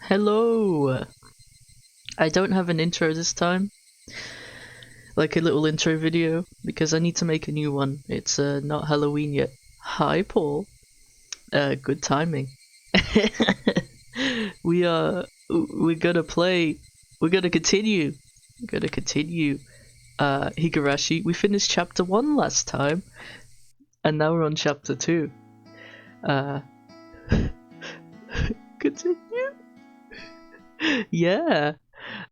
Hello! I don't have an intro this time, like a little intro video, because I need to make a new one. It's not Halloween yet. Hi, Paul. Good timing. We're gonna continue. Higurashi. We finished chapter 1 last time, and now we're on chapter 2. Continue. Yeah.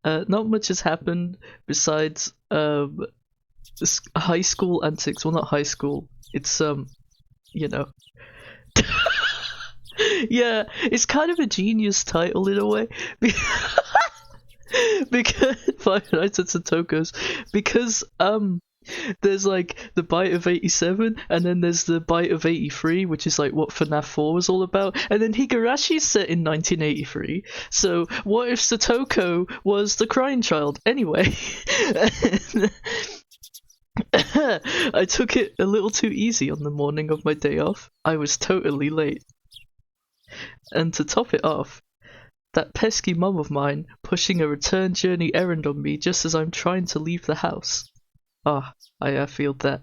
Not much has happened besides high school antics. Well, not high school. It's you know. Yeah, it's kind of a genius title in a way. Because Five Nights at Toko's, because there's like the Bite of 87, and then there's the Bite of 83, which is like what FNAF 4 was all about, and then Higurashi's set in 1983, so what if Satoko was the crying child? Anyway, I took it a little too easy on the morning of my day off. I was totally late. And to top it off, that pesky mum of mine pushing a return journey errand on me just as I'm trying to leave the house. Ah, I feel that.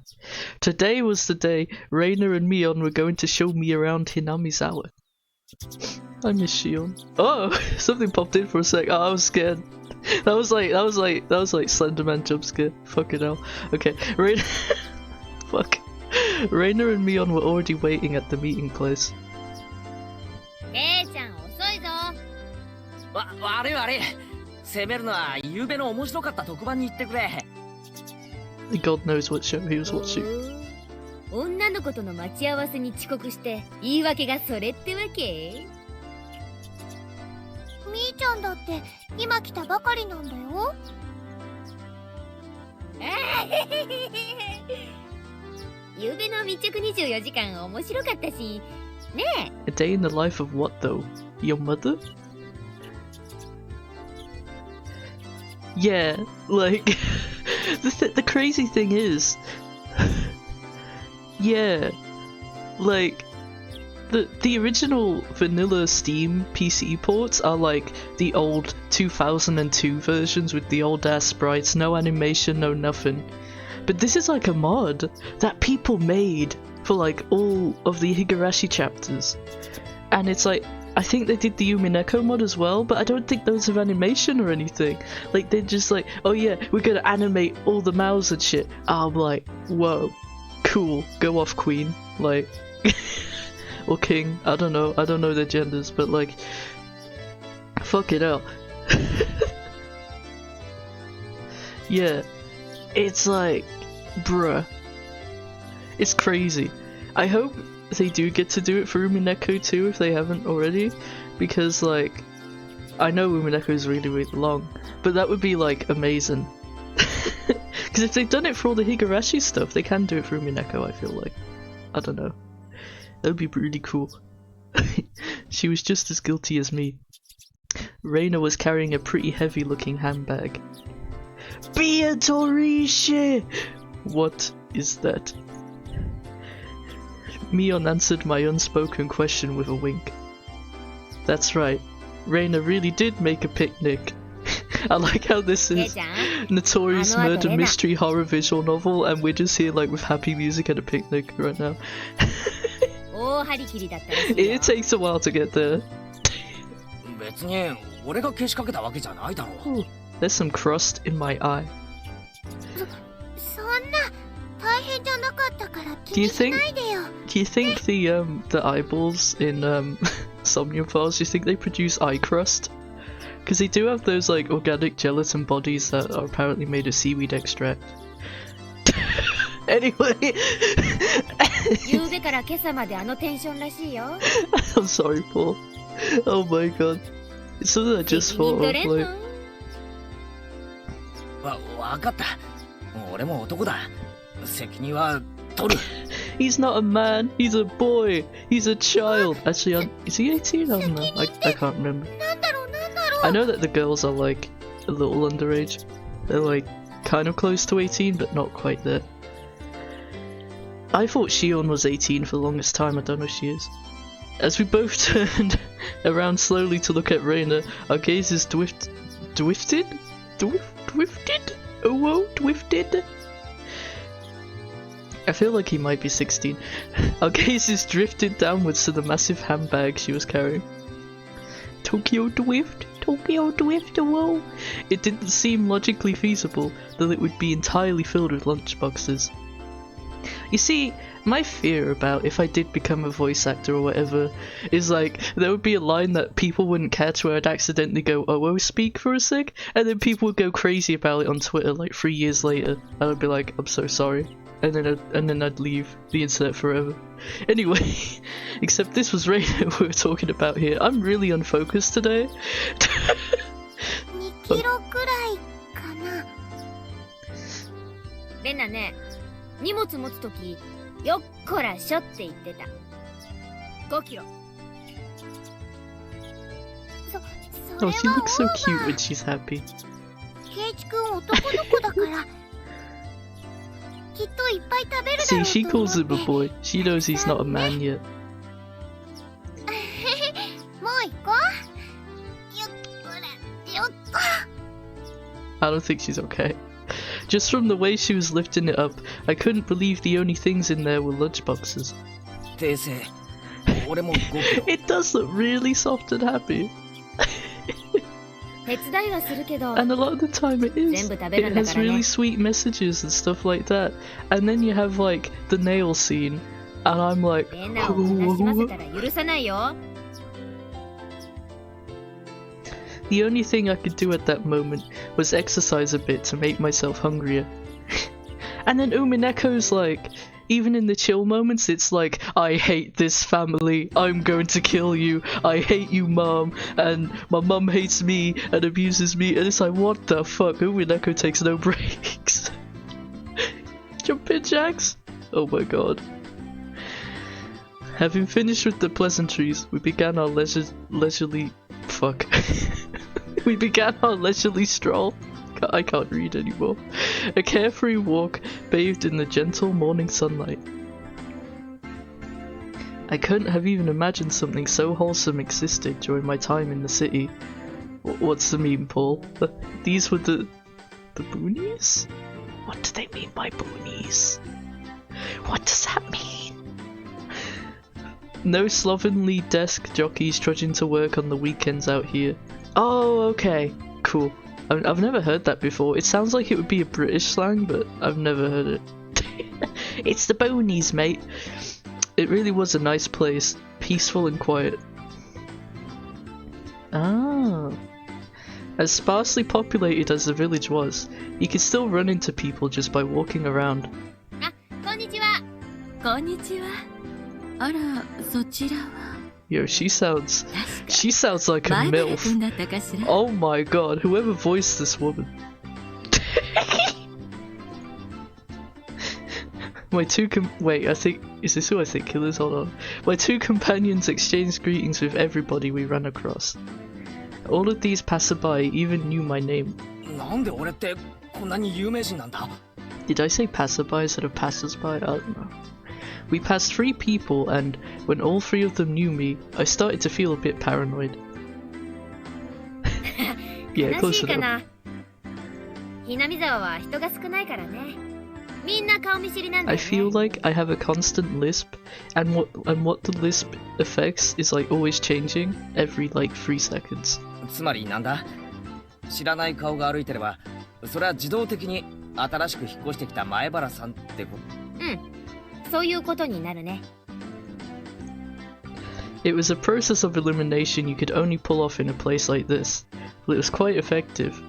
Today was the day Reina and Mion were going to show me around Hinamizawa. I miss Shion. Oh, something popped in for a sec. Oh, I was scared. That was like Slenderman jump scare. Fucking hell. Okay, Reina. Fuck. Reina and Mion were already waiting at the meeting place. God knows what show he was watching. 女の子との待ち合わせに遅刻して言い訳がそれってわけ？みーちゃんだって今来たばかりなんだよ。夕べの密着24時間面白かったし、ねえ。A day in the life of what though? Your mother? Yeah, like the crazy thing is, yeah, like the original vanilla Steam PC ports are like the old 2002 versions with the old ass sprites, no animation, no nothing. But this is like a mod that people made for like all of the Higurashi chapters, and it's like, I think they did the Umineko mod as well, but I don't think those have animation or anything. Like, they're just like, oh yeah, we're gonna animate all the mouths and shit. I'm like, whoa, cool, go off queen, like, or king, I don't know their genders, but like, fuck it out. Yeah, it's like, bruh, it's crazy. I hope they do get to do it for Umineko too if they haven't already, because like, I know Umineko is really really long, but that would be like amazing. Because if they've done it for all the Higurashi stuff, they can do it for Umineko, I feel like. I don't know. That would be really cool. She was just as guilty as me. Reina was carrying a pretty heavy looking handbag. Beatorishi! What is that? Mion answered my unspoken question with a wink. That's right, Reina really did make a picnic. I like how this is notorious murder mystery horror visual novel, and we're just here like with happy music at a picnic right now. It takes a while to get there. Ooh, there's some crust in my eye. Do you think the eyeballs in Somnium Files, do you think they produce eye crust? Because they do have those like organic gelatin bodies that are apparently made of seaweed extract. Anyway. I'm sorry, Paul. Oh my god. It's something I just thought of, like... He's not a man, he's a boy, he's a child. Actually, is he 18? I don't know, I can't remember. I know that the girls are like a little underage. They're like kind of close to 18 but not quite there. I thought Shion was 18 for the longest time, I don't know if she is. As we both turned around slowly to look at Reina. Our gazes dwifted? Oh, whoa, dwifted? I feel like he might be 16. Our gazes drifted downwards to the massive handbag she was carrying. Tokyo Drift, whoa. It didn't seem logically feasible that it would be entirely filled with lunchboxes. You see, my fear about if I did become a voice actor or whatever is like, there would be a line that people wouldn't catch where I'd accidentally go oh speak for a sec, and then people would go crazy about it on Twitter like 3 years later, and I'd be like, I'm so sorry. And then I'd leave the internet forever. Anyway, except this was Reina we were talking about here. I'm really unfocused today. 2キロくらいかな。レナね、荷物持つとき、よっこらしょって言ってた。5キロ。Oh, she looks so cute when she's happy. ケイチ君男の子だから。きっといっぱい食べるだろうと思って。 See, she calls him a boy. She knows he's not a man yet. もう行こう。よっこら、よっこ。 I don't think she's okay. Just from the way she was lifting it up, I couldn't believe the only things in there were lunchboxes. It does look really soft and happy. And a lot of the time it is. It has really sweet messages and stuff like that. And then you have like the nail scene, and I'm like, the only thing I could do at that moment was exercise a bit to make myself hungrier. And then Umineko's like, even in the chill moments, it's like, I hate this family, I'm going to kill you, I hate you mom, and my mum hates me and abuses me, and it's like, what the fuck, Umineko takes no breaks. Jump in, Jax! Oh my god. Having finished with the pleasantries, we began our leisurely stroll. I can't read anymore. A carefree walk bathed in the gentle morning sunlight. I couldn't have even imagined something so wholesome existed during my time in the city. What's the meme, Paul? These were the boonies? What do they mean by boonies? What does that mean? No slovenly desk jockeys trudging to work on the weekends out here. Oh, okay. Cool. I've never heard that before. It sounds like it would be a British slang, but I've never heard it. It's the boonies, mate. It really was a nice place. Peaceful and quiet. Ah. As sparsely populated as the village was, you could still run into people just by walking around. Ah, konnichiwa. Konnichiwa. Ara, sochira wa? Yo, she sounds like a MILF. Oh my god, whoever voiced this woman. Wait, I think, is this who I think it is? Hold on. My two companions exchanged greetings with everybody we ran across. All of these passerby even knew my name. Did I say passerby instead of passersby? I don't know. We passed 3 people, and when all 3 of them knew me, I started to feel a bit paranoid. Yeah, close enough. I feel like I have a constant lisp, and what the lisp affects is like always changing every like 3 seconds. つまりなんだ? 知らない顔が歩いてれば、それは自動的に新しく引っ越してきた前原さんってこと。うん。 It was a process of elimination you could only pull off in a place like this, but it was quite effective.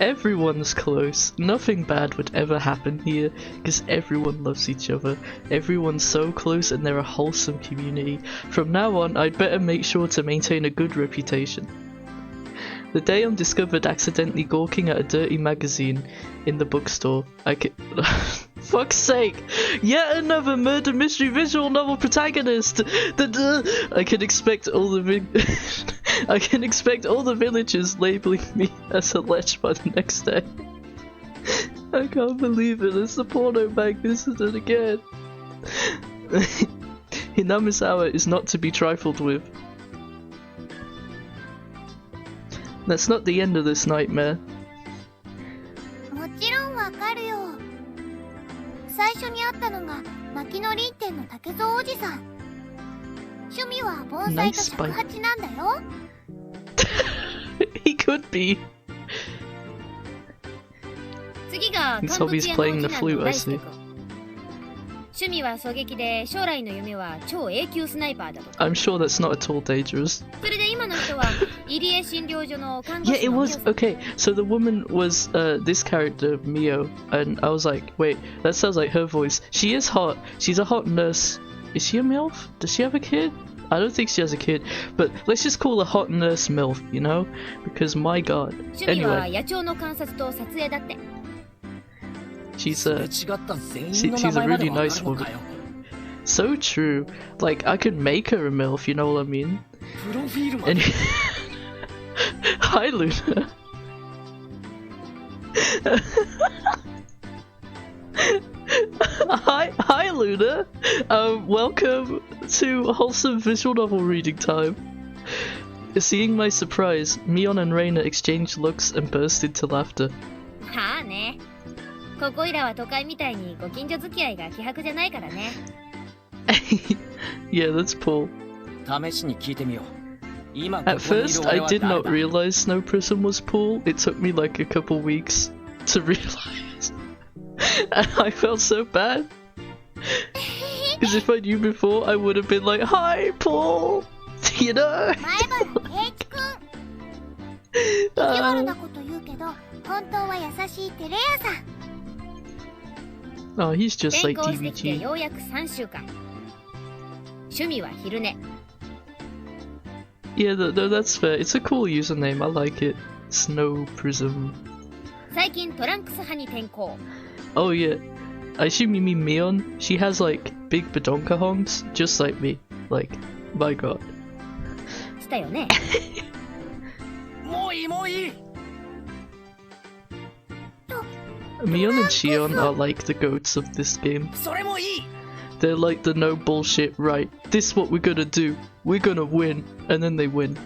Everyone's close, nothing bad would ever happen here, because everyone loves each other, everyone's so close and they're a wholesome community. From now on, I'd better make sure to maintain a good reputation. The day I'm discovered accidentally gawking at a dirty magazine in the bookstore, I could... Fuck's sake! Yet another murder mystery visual novel protagonist! I can expect all the villagers labeling me as a lech by the next day. I can't believe it, it's the porno bag visited again. Hinamizawa is not to be trifled with. That's not the end of this nightmare. もちろんわかるよ。最初に会ったのが薪の林店の竹蔵おじさん。趣味は盆栽と尺八なんだよ。He could be. 次が His 乾物 hobby's 屋 playing の the 次男 flute, の I 大 see. 輔君。趣味は狙撃で将来の夢は超永久スナイパーだとか。 I'm sure that's not at all dangerous. それで今の人は入江診療所の看護 Yeah, 師 it のミオ was さん。 okay. So the woman was this character Mio, and I was like, wait, that sounds like her voice. She is hot. She's a hot nurse. Is she a MILF? Does she have a kid? I don't think she has a kid, but let's just call her hot nurse MILF, you know? Because my god. 趣味は Anyway, 野鳥の観察と撮影だって。 she's すれ a 違った全員の she's 名 a 前まで really わか nice るのか woman. よ。 So true. Like I could make her a MILF, you know what I mean? プロフィールまで And Hi Luna. Hi Luna. Welcome to wholesome visual novel reading time. Seeing my surprise, Mion and Reina exchanged looks and burst into laughter. はあね。ここいらは都会みたいにご近所付き合いが希薄じゃないからね。Yeah, that's Paul. 試しに聞いてみよう。今こ At こにいる first, 俺 I は did 誰 not だ？ realize Snow Prism was Paul. It took me like a couple weeks to realize. And I felt so bad. Because if I knew before, I would have been like, hi, Paul! You know? 前原圭一くん。意地悪なこと言うけど、本当は優しいテレ屋さん。 Oh, he's just 転 like 校してきて DBG. ようやく3週間。趣味は昼寝。 Yeah, that's fair. It's a cool username. I like it. Snow Prism. 最近トランクス派に転向。 Oh, yeah. I assume you mean Mion? She has like big badonka honks, just like me. Like, my god. したよね。もういいもういい。 Mion and Shion are like the goats of this game. それもいい。 They're like the no bullshit, right? This is what we're gonna do. We're gonna win. And then they win.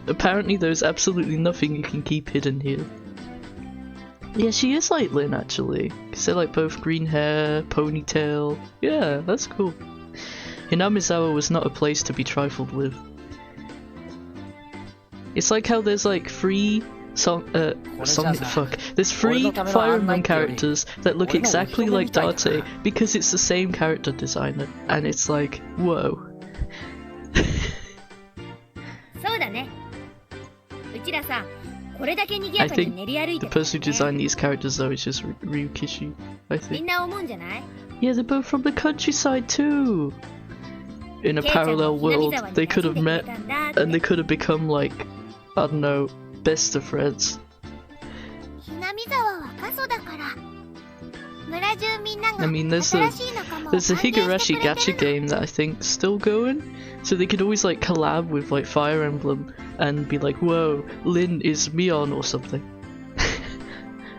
Apparently there's absolutely nothing you can keep hidden here. Yeah, she is like Lynn actually. Because they're like both green hair, ponytail. Yeah, that's cool. Hinamizawa was not a place to be trifled with. It's like how there's like three there's three Fire Emblem characters that look exactly like Date because it's the same character designer, and it's like, whoa. そうだね。うちらさ、これだけ賑や I かに think 練り歩い the てた person who から designed ね。 these characters though is just Ryukishi, I みん think. な思うんじゃない？ Yeah, they're both from the countryside too. In a ケイちゃんも parallel ひなみ world, 沢に they could 馴染 have んで met くれたんだって and they could have become like, I don't know, best of friends. ひなみ沢は過疎だから。村中みんなが I mean, there's 新しい仲間を There's a 歓迎して Higurashi くれ gacha てるの。 game that I think's still going, so they could always like collab with like Fire Emblem and be like, whoa, Lin is Mion or something.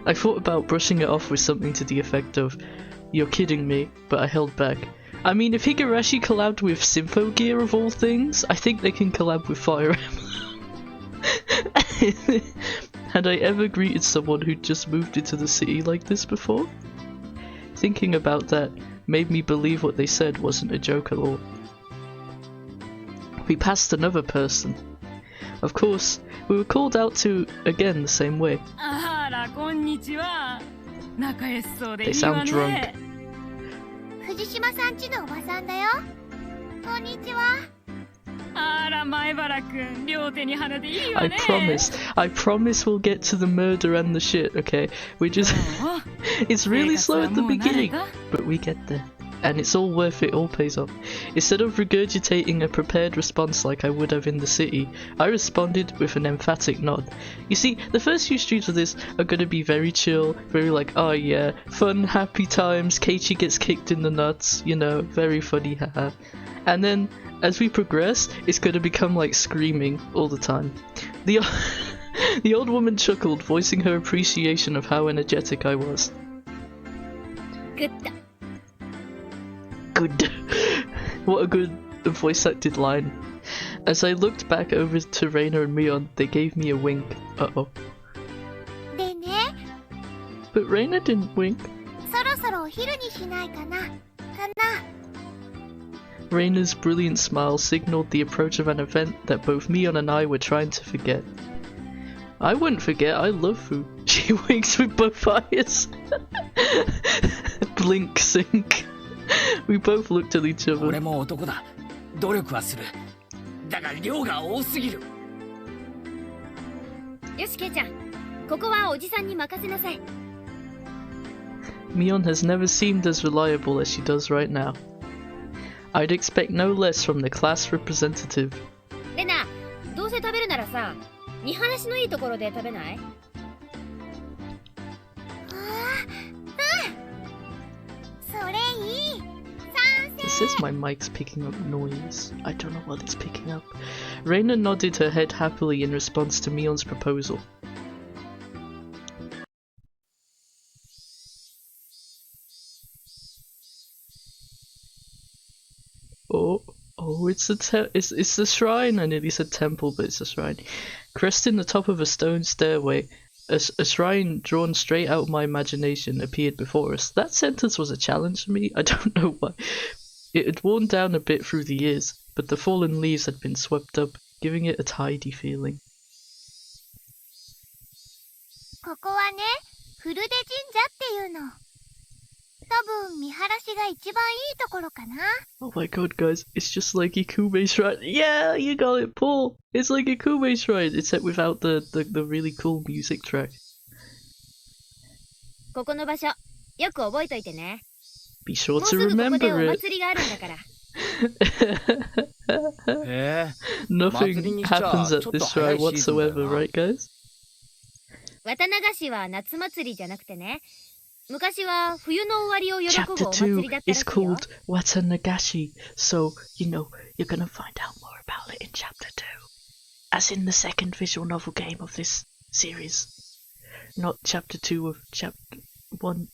I thought about brushing it off with something to the effect of, you're kidding me, but I held back. I mean, if Higurashi collabed with Symphogear of all things, I think they can collab with Fire Emblem. Had I ever greeted someone who'd just moved into the city like this before? Thinking about that made me believe what they said wasn't a joke at all. We passed another person. Of course, we were called out to again the same way. あら、こんにちは。仲良しそうでい They いわ sound drunk. ね。藤島さんちのおばさんだよ。こんにちは。あら、前原くん、両手に花でいいわ I ね。 promise we'll get to the murder and the shit, okay? We just... おう It's really 生活 slow は at the もう慣れ beginning, た？ but we get there. And it's all worth it, all pays off. Instead of regurgitating a prepared response like I would have in the city, I responded with an emphatic nod. You see, the first few streams of this are gonna be very chill, very like, oh yeah, fun, happy times, Keiichi gets kicked in the nuts, you know, very funny, haha. And then, as we progress, it's gonna become like screaming all the time. The old woman chuckled, voicing her appreciation of how energetic I was. グッド。 Good. What a good voice acted line. As I looked back over to Reina and Mion, they gave me a wink. Uh-oh. でね、 But Reina didn't wink. そろそろお昼にしないかな。Reina's brilliant smile signaled the approach of an event that both Mion and I were trying to forget. I wouldn't forget, I love food. She winks with both eyes. Blink, sync. We both looked at each other. 俺も男だ。努力はする。だが量が多すぎる。よしケイちゃん、ここはおじさんに任せなさい。 Mion has never seemed as reliable as she does right now. I'd expect no less from the class representative. レナ、どうせ食べるならさ、見晴らしのいいところで食べない？それいい。 It says my mic's picking up noise. I don't know what it's picking up. Reina nodded her head happily in response to Mion's proposal. Oh, it's the shrine. I nearly said temple, but it's a shrine. Cresting the top of a stone stairway, a shrine drawn straight out of my imagination appeared before us. That sentence was a challenge for me. I don't know why. It had worn down a bit through the years, but the fallen leaves had been swept up, giving it a tidy feeling. ここはね、古出神社っていうの。多分見晴らしが一番いいところかな。 Oh my god, guys, it's just like Ikume Shrine. Yeah, you got it, Paul. It's like Ikume Shrine, except without the really cool music track. ここの場所、よく覚えといてね。 Be も sure うす to ぐここでお remember it. 祭りがあるんだから。へえ。 Nothing happens at this shrine whatsoever, right, guys? 綿流しは夏祭りじゃなくてね。昔は冬の終わりを喜ぶ Chapter お祭り 2だったら is しいよ。 called Watanagashi, so, you know, you're gonna find out more about it in Chapter 2. As in the second visual novel game of this series. Not Chapter 2 of Chapter 1.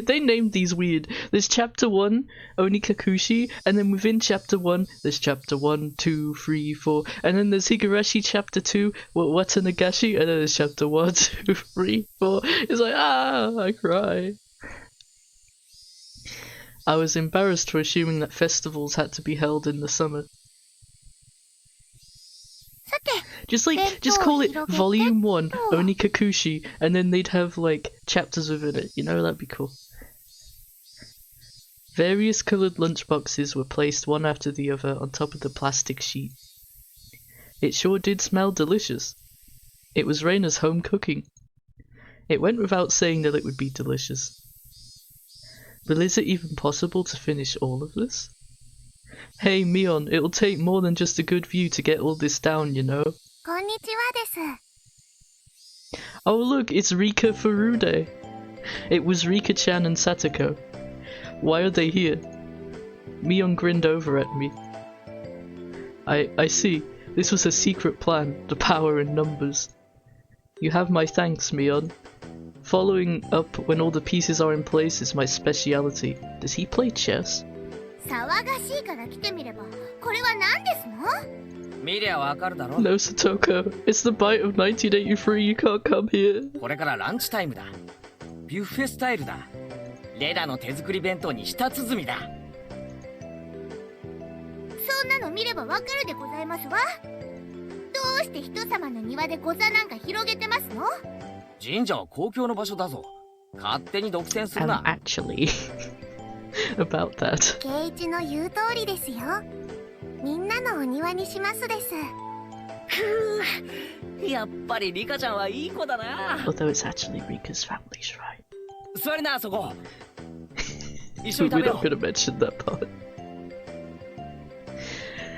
They named these weird. There's Chapter 1, Onikakushi, and then within Chapter 1, there's Chapter 1, 2, 3, 4, and then there's Higurashi Chapter 2, Watanagashi, and then there's Chapter 1, 2, 3, 4. It's like, I cry. I was embarrassed for assuming that festivals had to be held in the summer. さて、 Just call it Volume 1, Onikakushi, and then they'd have, like, chapters within it, you know, that'd be cool. Various coloured lunchboxes were placed one after the other on top of the plastic sheet. It sure did smell delicious. It was Reina's home cooking. It went without saying that it would be delicious. But is it even possible to finish all of this? Hey Mion, it'll take more than just a good view to get all this down, you know. こんにちはです。 Oh look, it's Rika Furude. It was Rika-chan and Satoko. Why are they here? Mion grinned over at me. I see. This was a secret plan, the power in numbers. You have my thanks, Mion. Following up when all the pieces are in place is my speciality. Does he play chess? 騒がしいから来てみれば、これは何ですの？見りゃわかるだろ。 No, Satoko. It's the bite of 1983. You can't come here. これからランチタイムだ。ビュッフェスタイルだ。レナの手作り弁当に舌鼓だ。そんなの見ればわかるでございますわ。どうして人様の庭でご座なんか広げてますの？神社は公共の場所だぞ。勝手に独占する And な。 actually, about that. 圭一の言う通りですよ。みんなのお庭にしますです。やっぱりリカちゃんはいい子だな。 Although it's actually Rika's family shrine. 座りなあそこ。一緒に We're 食べよ not going to mention that part.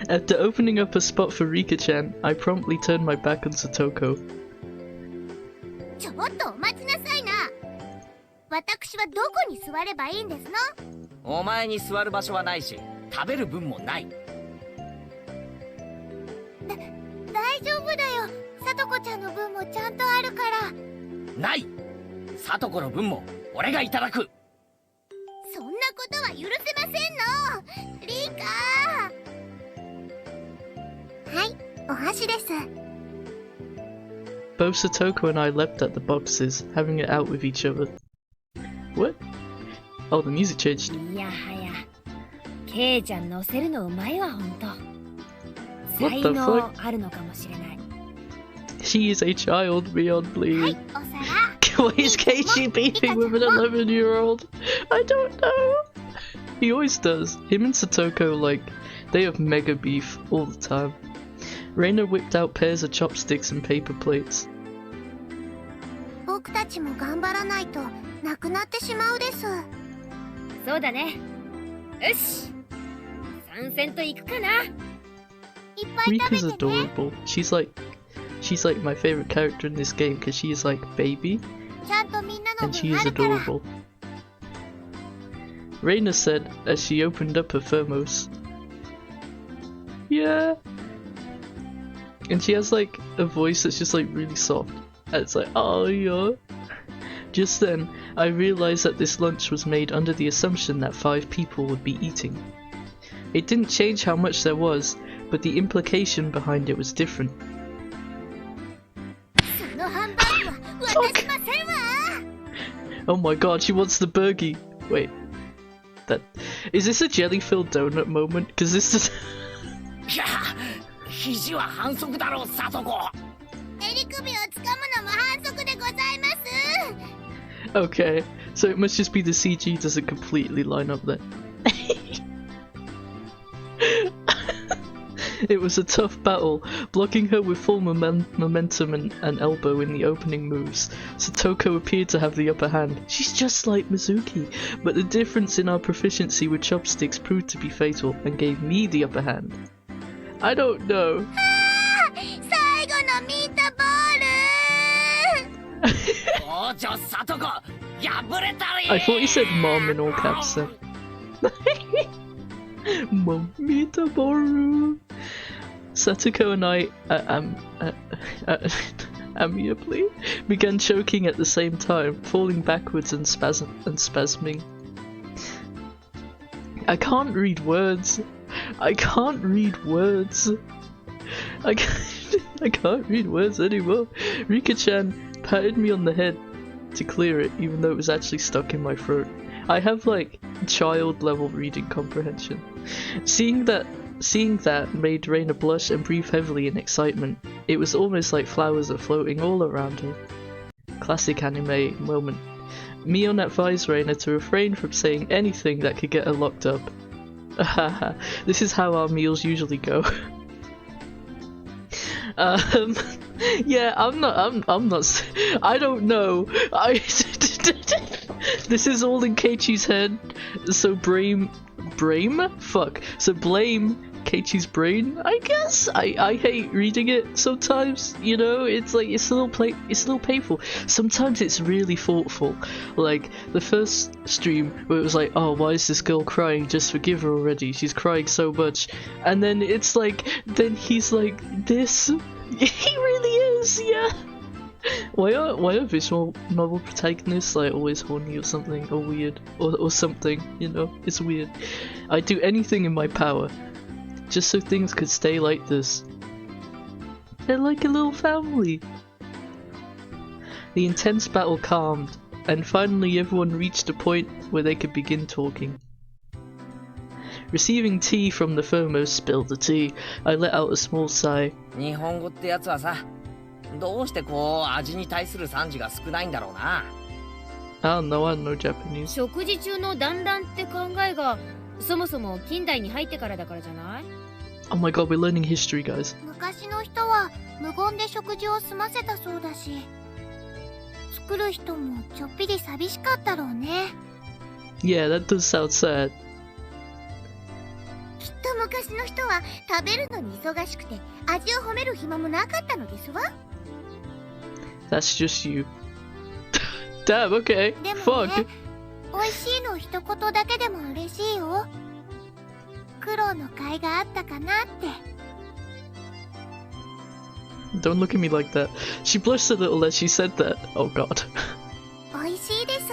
After opening up a spot for Rika-chan, I promptly turned my back on Satoko. ちょっとお待ちなさいな。私はどこに座ればいいんですの？お前に座る場所はないし、食べる分もない。大丈夫だよ。さとこちゃんの分もちゃんとあるから。ない。さとこの分も俺がいただく。そんなことは許せませんの。リカ。箸です。 Both Satoko and I leapt at the boxes, having it out with each other. What? Oh, the music changed. いやはや、ケイちゃん乗せるのうまいわ、ほんと。 What 才 the 能 fuck? あるのかもしれない。 She is a child beyond はい、 belief. お皿。 Why is Keiichi beefing with an 11-year-old? I don't know. He always does. Him and Satoko, like, they have mega beef all the time. Reina whipped out pairs of chopsticks and paper plates. 僕たちも頑張らないとなくなってしまうです。そうだね。よし、参戦と行くかな。いっぱい食 Rika's べてね。 adorable. She's like my favorite character in this game because she is like baby ちゃんとみんなの and she 分 is あるから。 adorable. Reina said as she opened up her thermos. Yeah. And she has like a voice that's just like really soft. And it's like, oh yeah. Just then, I realized that this lunch was made under the assumption that 5 people would be eating. It didn't change how much there was, but the implication behind it was different. そのハンバーグは渡しませんわ。 Oh my god, she wants the burgie. Wait. Is this a jelly-filled donut moment? Because this is... いや、肘は反則だろう、サトコ。襟首をつかむのも反則でございます。 Okay, so it must just be the CG doesn't completely line up then. It was a tough battle, blocking her with full momentum and elbow in the opening moves. Satoko appeared to have the upper hand. She's just like Mizuki, but the difference in our proficiency with chopsticks proved to be fatal and gave me the upper hand. I don't know. 最後のミートボール。おちょ、サトコ、破れたり。 I thought you said mom in all caps then. Momita Boru. Satoko and I amiably began choking at the same time, falling backwards and spasming. I can't read words. I can't read words. I can't read words anymore. Rika-chan patted me on the head to clear it, even though it was actually stuck in my throat. I have like child level reading comprehension. Seeing that made Reina blush and breathe heavily in excitement. It was almost like flowers are floating all around her. Classic anime moment. Mion advised Reina to refrain from saying anything that could get her locked up. This is how our meals usually go. Yeah, I'm not, I don't know. This is all in Keiichi's head, so blame Keiichi's brain, I guess. I hate reading it sometimes, you know, it's like, it's a little painful. Sometimes it's really thoughtful, like the first stream where it was like, oh, why is this girl crying, just forgive her already, she's crying so much, and then it's like, then he's like this. He really is, yeah. Why are visual novel protagonists like always horny or something, or weird, or something, you know, it's weird. I'd do anything in my power, just so things could stay like this. They're like a little family. The intense battle calmed, and finally everyone reached a point where they could begin talking. Receiving tea from the thermos spilled the tea, I let out a small sigh. 日本語ってやつはさ、どうしてこう味に対する賛辞が少ないんだろうな。I don't know Japanese. 食事中の団らんって考えがそもそも近代に入ってからだからじゃない？ Oh my god, we're learning history, guys. 昔の人は無言で食事を済ませたそうだし、作る人もちょっぴり寂しかったろうね。 Yeah, that does sound sad. きっと昔の人は食べるのに忙しくて味を褒める暇もなかったのですわ。 That's just you. Damn, okay. でも Fuck. ね、美味しいの一言だけでも嬉しいよ。苦労の甲斐があったかなって。 Don't look at me like that. She blushed a little as she said that. Oh god. 美味しいです。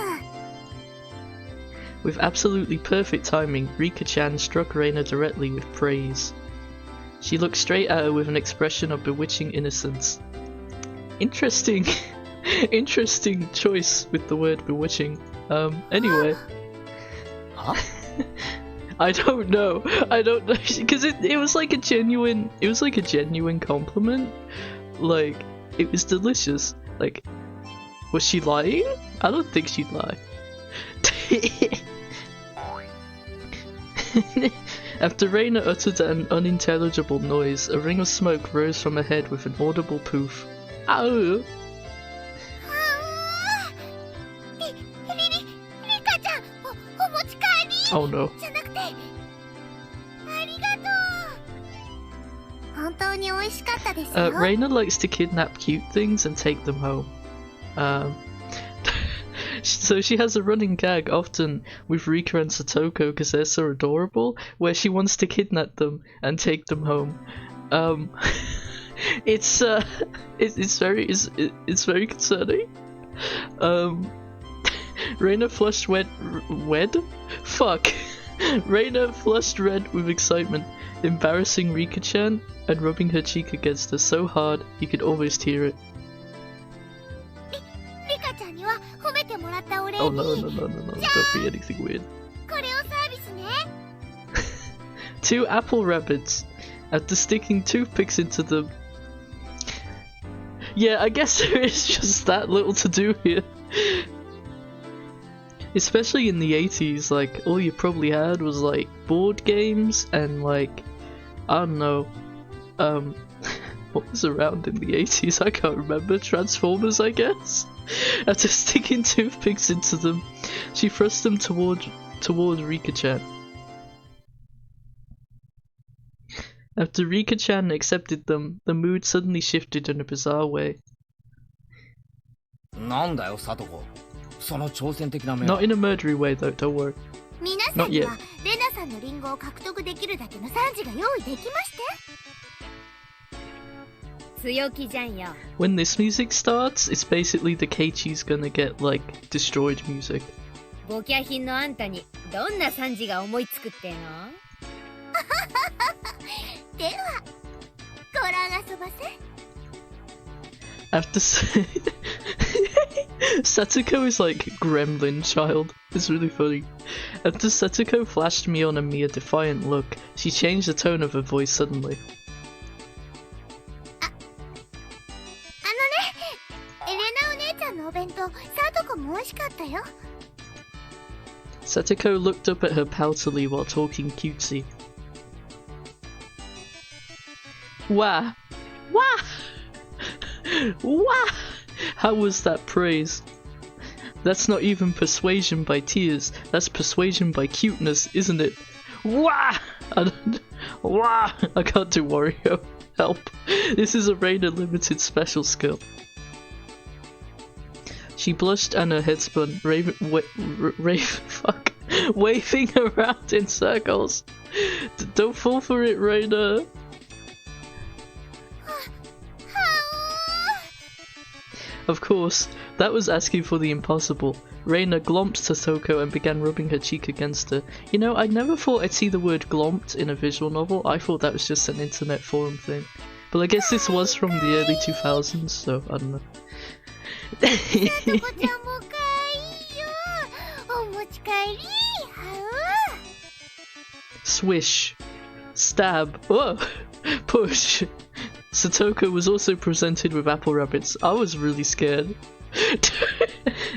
With absolutely perfect timing, Rika-chan struck Reina directly with praise. She looked straight at her with an expression of bewitching innocence. Interesting, interesting choice with the word bewitching. Anyway. Huh? I don't know, because it was like a genuine, compliment. Like, it was delicious. Like, was she lying? I don't think she'd lie. After Reina uttered an unintelligible noise, a ring of smoke rose from her head with an audible poof. Ow! Oh no. Reina likes to kidnap cute things and take them home. So she has a running gag often with Rika and Satoko because they're so adorable, where she wants to kidnap them and take them home. It's very concerning. Reina flushed Reina flushed red with excitement, embarrassing Rika-chan and rubbing her cheek against her so hard you could almost hear it. Oh no, don't be anything weird. 2 apple rabbits. After sticking toothpicks into them. Yeah, I guess there is just that little to do here. Especially in the 80s, like, all you probably had was like board games and like, I don't know, what was around in the 80s? I can't remember. Transformers, I guess? After sticking toothpicks into them, she thrust them towards Rika-chan. After Rika-chan accepted them, the mood suddenly shifted in a bizarre way. Not in a murdery way though, don't worry. Not yet. When this music starts, it's basically the Keiichi's gonna get like destroyed music. After Satoko is like gremlin child. It's really funny. After Satoko flashed Mion and me a defiant look, she changed the tone of her voice suddenly. Satoko looked up at her poutily while talking cutesy. Wah! Wah! Wah! How was that praise? That's not even persuasion by tears, that's persuasion by cuteness, isn't it? Wah! Wah! I can't do Wario. Help. This is a Reina limited special skill. She blushed and her head spun, waving around in circles. Don't fall for it, Reina. Of course, that was asking for the impossible. Reina glomped Satoko and began rubbing her cheek against her. You know, I never thought I'd see the word glomped in a visual novel. I thought that was just an internet forum thing. But I guess this was from the early 2000s, so I don't know. Swish. Stab. Oh! Push. Satoko was also presented with apple rabbits. I was really scared.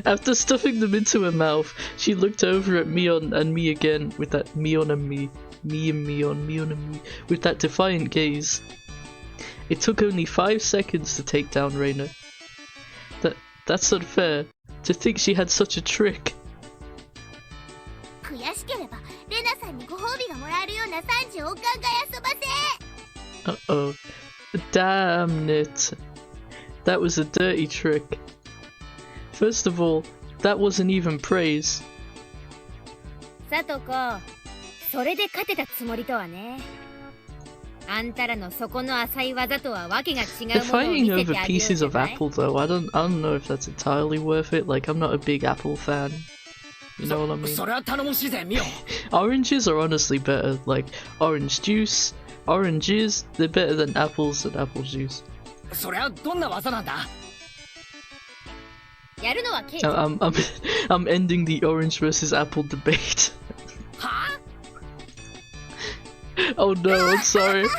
After stuffing them into her mouth, she looked over at Mion and me again with that Mion and me and Mion and me, with that defiant gaze. It took only 5 seconds to take down Reina. That's unfair. To think she had such a trick. Uh-oh. Damn it. That was a dirty trick. First of all, that wasn't even praise. Satoko, それで勝てたつもりとはね。あんたらの底の浅い技とはわけが違うものを見せてあげようじゃない。 They're fighting over pieces of apple though. I don't know if that's entirely worth it. Like, I'm not a big apple fan. You know what I mean? Oranges are honestly better. Like, orange juice, Oranges, they're better than apples and apple juice. それはどんな技なんだ？やるのはケイチ。I'm ending the orange versus apple debate. は Oh no, I'm sorry. 見せ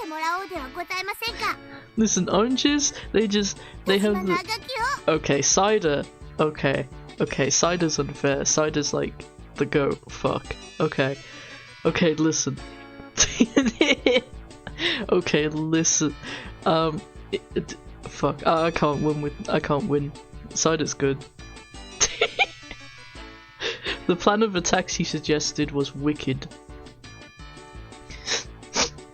てもらおうではございませんか。 Listen, oranges, they have 長 the... きを。 Okay, cider. Okay, cider's unfair. Cider's like the goat. Fuck. Okay, listen. Okay, listen. Fuck. I can't win. Cider's good. The plan of attack she suggested was wicked.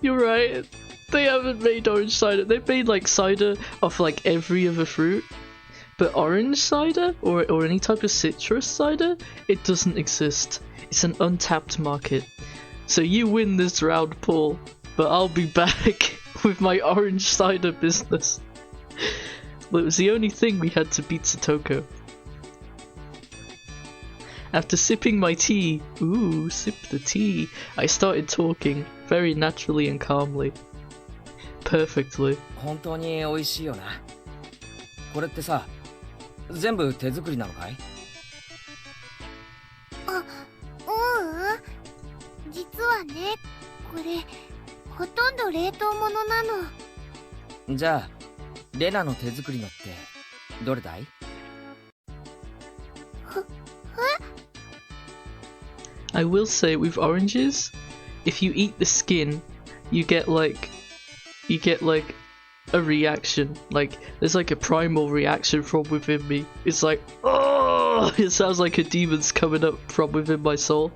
You're right. They haven't made orange cider. They've made like cider of like every other fruit. But orange cider or any type of citrus cider, it doesn't exist. It's an untapped market. So you win this round, Paul, but I'll be back with my orange cider business. Well, it was the only thing we had to beat Satoko. After sipping my tea, ooh, sip the tea, I started talking, very naturally and calmly. Perfectly. 本当に美味しいよな。これってさ、全部手作りなのかい？実はね、これほとんど冷凍物なの。じゃあ、レナの手作りのってどれだい？ I will say with oranges, if you eat the skin, you get like a reaction. Like there's like a primal reaction from within me. It's like, oh, it sounds like a demon's coming up from within my soul.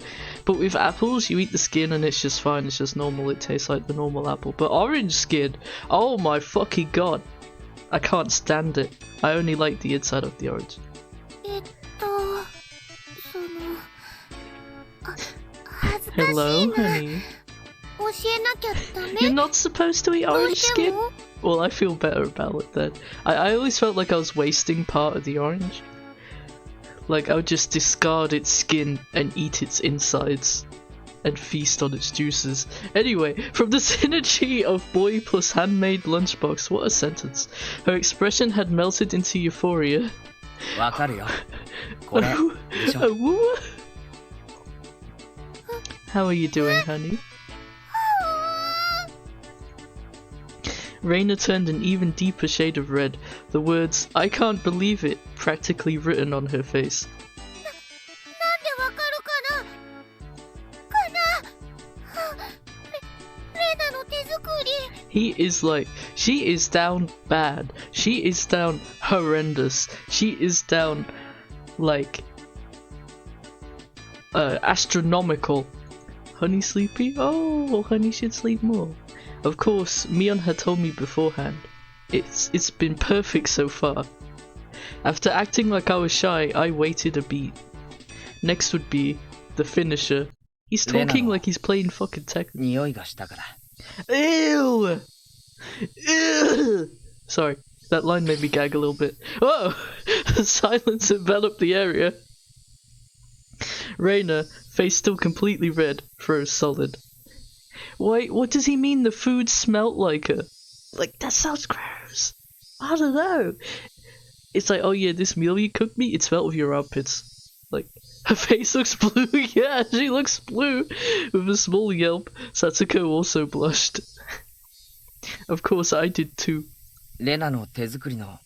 But with apples, you eat the skin and it's just fine. It's just normal. It tastes like the normal apple. But orange skin, oh my fucking god, I can't stand it. I only like the inside of the orange. 恥ずかしい Hello, な。 honey. 教えなきゃダメ。 You're not supposed to eat どう orange して skin? も Well, I feel better about it then. I always felt like I was wasting part of the orange. Like I would just discard its skin and eat its insides and feast on its juices. Anyway, from the synergy of boy plus handmade lunchbox, what a sentence. Her expression had melted into euphoria. わかるよ。これでしょ。 How are you doing, honey? Reina turned an even deeper shade of red, the words, I can't believe it, practically written on her face. なんでわかるかな。レナの手作り。 He is like, she is down bad, she is down horrendous, she is down like astronomical. Honey sleepy? Oh, honey should sleep more. Of course, Mion had told me beforehand. It's been perfect so far. After acting like I was shy, I waited a beat. Next would be the finisher. He's talking like he's playing fucking Tekken. 匂いがしたから。 Ew! Ew! Sorry, that line made me gag a little bit. Oh! Silence enveloped the area. Reina, face still completely red, froze solid. Wait, what does he mean the food smelt like her? Like, that sounds gross. I don't know. It's like, oh yeah, this meal you cooked me, it smelled of your armpits. Like, her face looks blue. Yeah, she looks blue. With a small yelp, Satsuko also blushed. Of course, I did too. レナの手作りの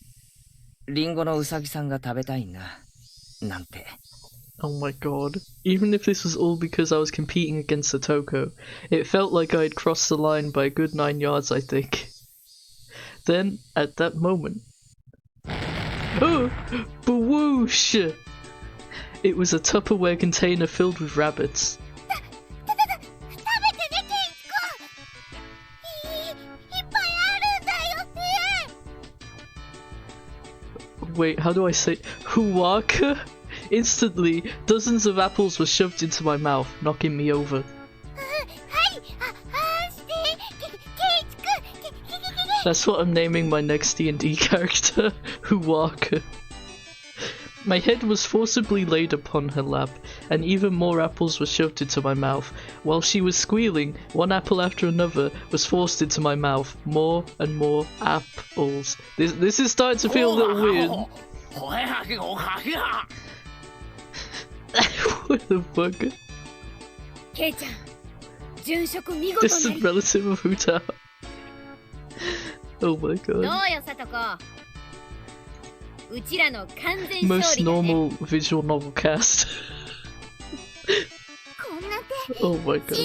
リンゴのウサギさんが食べたいな。なんて。 Oh my god. Even if this was all because I was competing against Satoko, it felt like I had crossed the line by a good 9 yards, I think. Then, at that moment... Oh! Bwoosh! It was a Tupperware container filled with rabbits. 食べてね、ケイチ君。いっぱいあるんだよね。 Wait, how do I say... Huwaka? Instantly, dozens of apples were shoved into my mouth, knocking me over. はい、ケイチ君。 That's what I'm naming my next D&D character, Huwaka. My head was forcibly laid upon her lap, and even more apples were shoved into my mouth. While she was squealing, one apple after another was forced into my mouth. More and more apples. This is starting to feel a little weird. What the fuck? Distant relative of Huta. Oh my god. Most normal visual novel cast. Oh my god.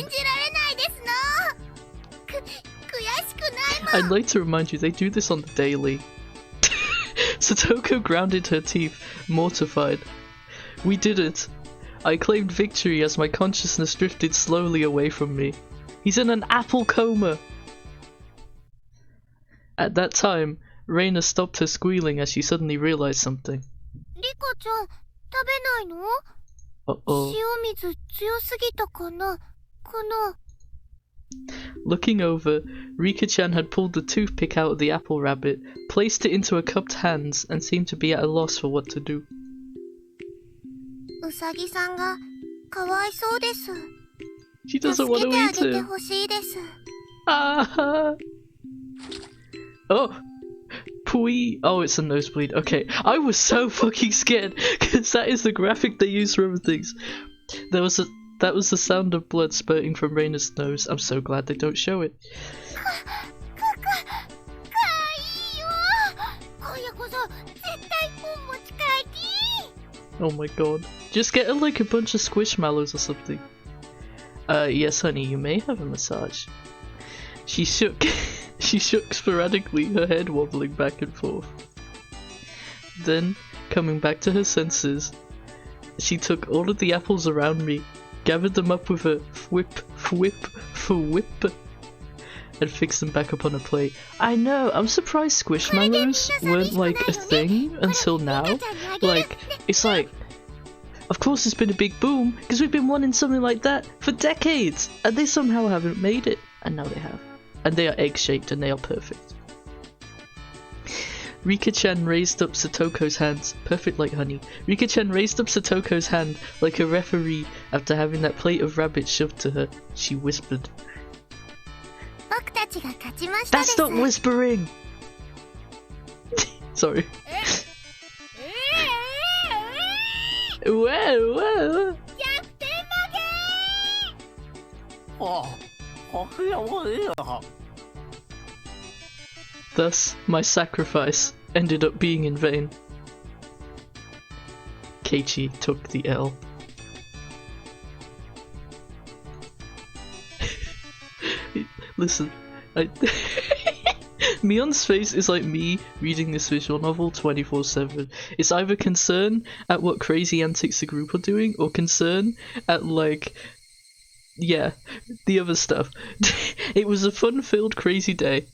I'd like to remind you, they do this on the daily. Satoko grounded her teeth, mortified. We did it. I claimed victory as my consciousness drifted slowly away from me. He's in an apple coma! At that time, Reina stopped her squealing as she suddenly realized something. Uh-oh. Looking over, Rika-chan had pulled the toothpick out of the apple rabbit, placed it into her cupped hands, and seemed to be at a loss for what to do. She doesn't want to eat it. Ah. Oh! Pui! Oh, it's a nosebleed. Okay, I was so fucking scared, because that is the graphic they use for everything. That was the sound of blood spurting from Reina's nose. I'm so glad they don't show it. Oh my god. Just get her like a bunch of squishmallows or something. Yes honey, you may have a massage. She shook. She shook sporadically, her head wobbling back and forth. Then, coming back to her senses, she took all of the apples around me, gathered them up with a whip, and fixed them back up on a plate. I know, I'm surprised squishmallows weren't like a thing until now. Like, it's like, of course it's been a big boom, because we've been wanting something like that for decades, and they somehow haven't made it. And now they have. And they are egg-shaped and they are perfect. Rika-chan raised up Satoko's hands, perfect like honey. Rika-chan raised up Satoko's hand like a referee after having that plate of rabbit shoved to her. She whispered. That's not whispering! Sorry. Whoa, whoa. Thus, my sacrifice ended up being in vain. Keiichi took the L. Listen, Mion's face is like me reading this visual novel 24/7. It's either concern at what crazy antics the group are doing, or concern at like, yeah, the other stuff. It was a fun-filled crazy day.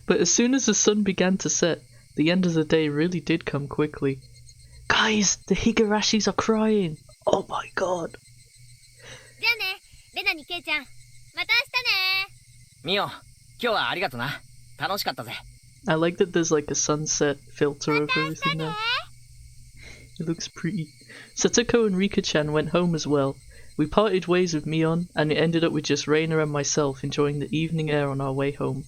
But as soon as the sun began to set, the end of the day really did come quickly. Guys, the Higurashis are crying! Oh my god! I like that there's like a sunset filter over everything now. It looks pretty. Satoko and Rika-chan went home as well. We parted ways with Mion, and it ended up with just Reina and myself enjoying the evening air on our way home.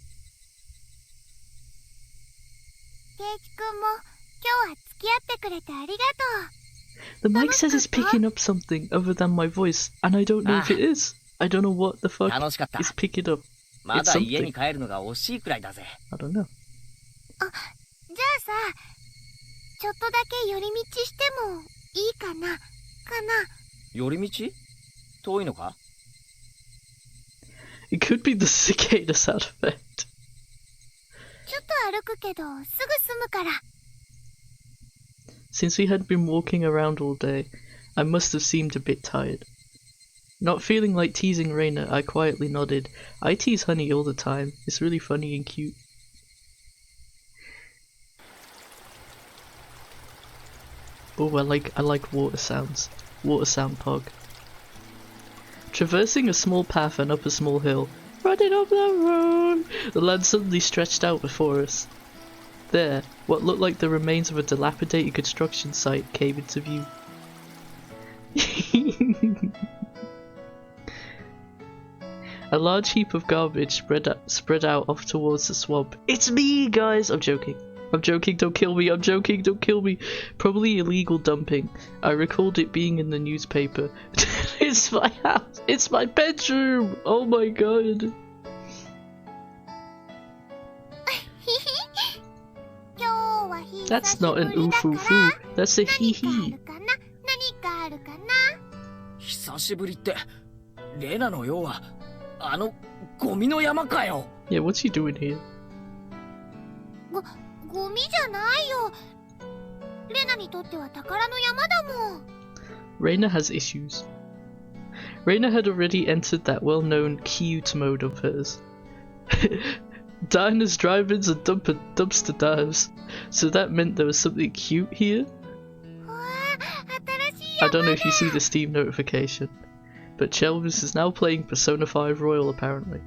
The mic says it's picking up something other than my voice, and I don't know if it is. I don't know what the fuck is picking up. It's something. I don't know. It could be the cicada sound effect. Since we had been walking around all day, I must have seemed a bit tired. Not feeling like teasing Reina, I quietly nodded. I tease Honey all the time. It's really funny and cute. Oh, I like water sounds. Water sound pog. Traversing a small path and up a small hill, running up the road, the land suddenly stretched out before us. There, what looked like the remains of a dilapidated construction site came into view. A large heap of garbage spread out off towards the swamp. It's me, guys! I'm joking. I'm joking, don't kill me. I'm joking, don't kill me. Probably illegal dumping. I recalled it being in the newspaper. It's my house. It's my bedroom. Oh my god. That's not an oof-oo-foo. That's a hee-hee. 久しぶりって、レナの用は、あのゴミの山かよ。Yeah, what's he doing here? ゴミじゃないよ。レナにとっては宝の山だもん。Reina has issues. Reina had already entered that well-known cute mode of hers. Diners, drive-ins, and dumpster dives. So that meant there was something cute here? I don't know if you see the Steam notification, but Chelvis is now playing Persona 5 Royal apparently.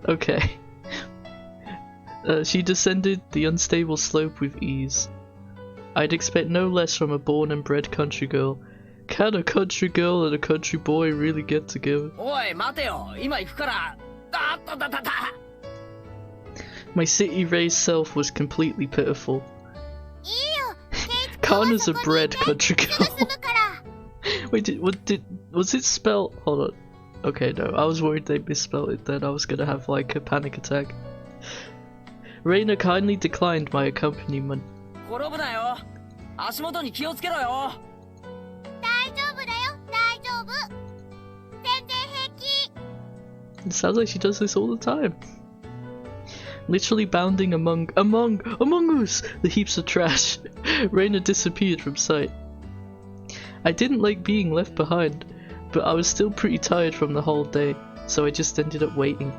Okay. She descended the unstable slope with ease. I'd expect no less from a born and bred country girl. Can a country girl and a country boy really get together? My city-raised self was completely pitiful. Kana's a bred country girl. Wait, was it spelled? Hold on. Okay, no, I was worried they misspelled it then. I was gonna have like a panic attack. Reina kindly declined my accompaniment. It sounds like she does this all the time. Literally bounding among us the heaps of trash, Reina disappeared from sight. I didn't like being left behind, but I was still pretty tired from the whole day, so I just ended up waiting.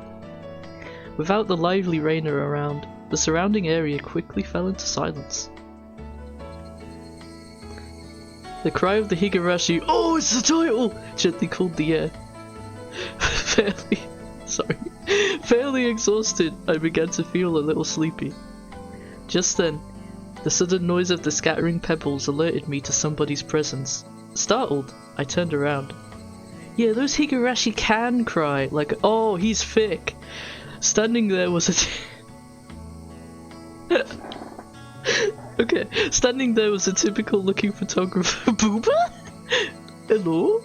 Without the lively Reina around, the surrounding area quickly fell into silence. The cry of the Higurashi, "Oh, it's the title!" gently cooled the air. Fairly exhausted, I began to feel a little sleepy. Just then, the sudden noise of the scattering pebbles alerted me to somebody's presence. Startled, I turned around. Yeah, those Higurashi can cry, like, oh, he's thick. Standing there was a standing there was a typical looking photographer. Booba? Hello?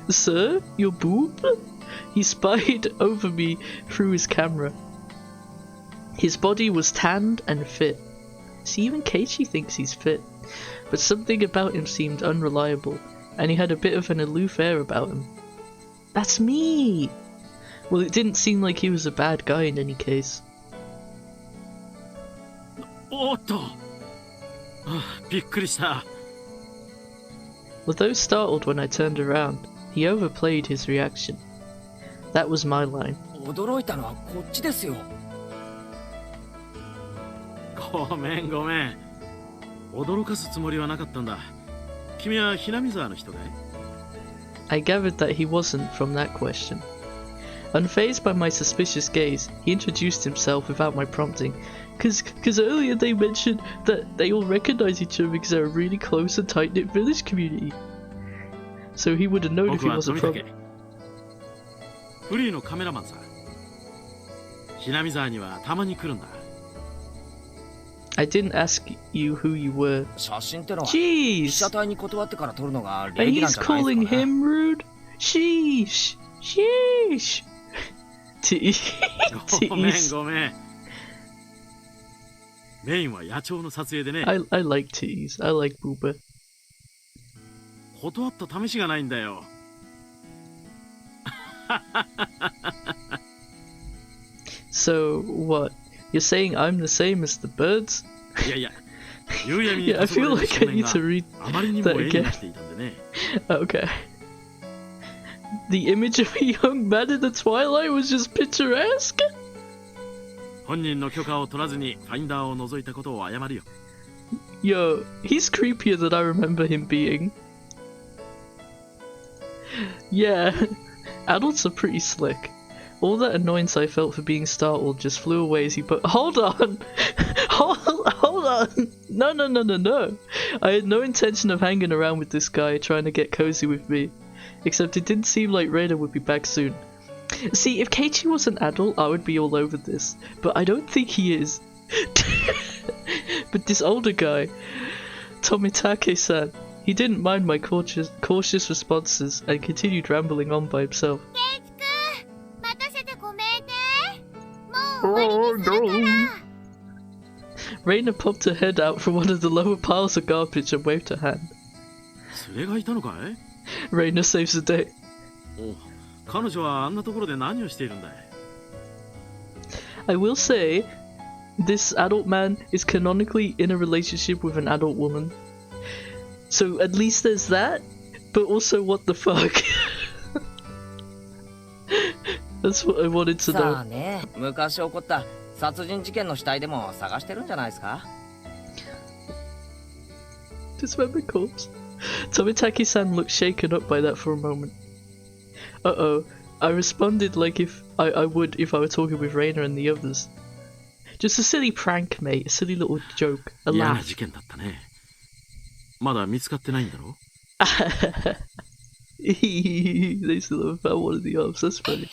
Sir, your boob? He spied over me through his camera. His body was tanned and fit. See, even Keiichi thinks he's fit. But something about him seemed unreliable, and he had a bit of an aloof air about him. That's me! Well, it didn't seem like he was a bad guy in any case. Although startled when I turned around, he overplayed his reaction. That was my line. 驚いたのはこっちですよ。ごめん。驚かすつもりはなかったんだ。君はひなみ沢の人かい? I gathered that he wasn't from that question. Unfazed by my suspicious gaze, he introduced himself without my prompting. Cause earlier they mentioned that they all recognize each other because they're a really close and tight-knit village community. So he would have known if he wasn't from... フリーのカメラマンさ。ひなみ沢にはたまに来るんだ。I didn't ask you who you were. 写真ってのは Jeez! 被写体に断ってから撮るのが And 礼儀なん he's じゃない calling ですかね。 him rude? Sheesh! Sheesh! Titties. ごめん。メインは野鳥の撮影でね。I like titties. I like booba. 断った試しがないんだよ。So, what? You're saying I'm the same as the birds? Yeah, I feel like I need to read that again. Okay. The image of a young man in the twilight was just picturesque? 本人の許可を取らずにファインダーを覗いたことを謝るよ。Yo, he's creepier than I remember him being. Yeah, adults are pretty slick. All that annoyance I felt for being startled just flew away as he put— Hold on! Hold on! No. I had no intention of hanging around with this guy trying to get cozy with me. Except it didn't seem like Reina would be back soon. See, if Keiichi was an adult, I would be all over this. But I don't think he is. But this older guy, Tomitake-san, he didn't mind my cautious responses and continued rambling on by himself. Oh no! Reina popped her head out from one of the lower piles of garbage and waved her hand. Reina saves the day. I will say, this adult man is canonically in a relationship with an adult woman. So at least there's that, but also what the fuck? That's what I wanted to know. 昔起こった殺人事件の死体でも探してるんじゃないですか? Dismembered corpse. Tomitake-san looked shaken up by that for a moment. Uh-oh. I responded like I would if I were talking with Reina and the others. Just a silly prank, mate. A silly little joke. A laugh. They still haven't found one of the arms. That's funny.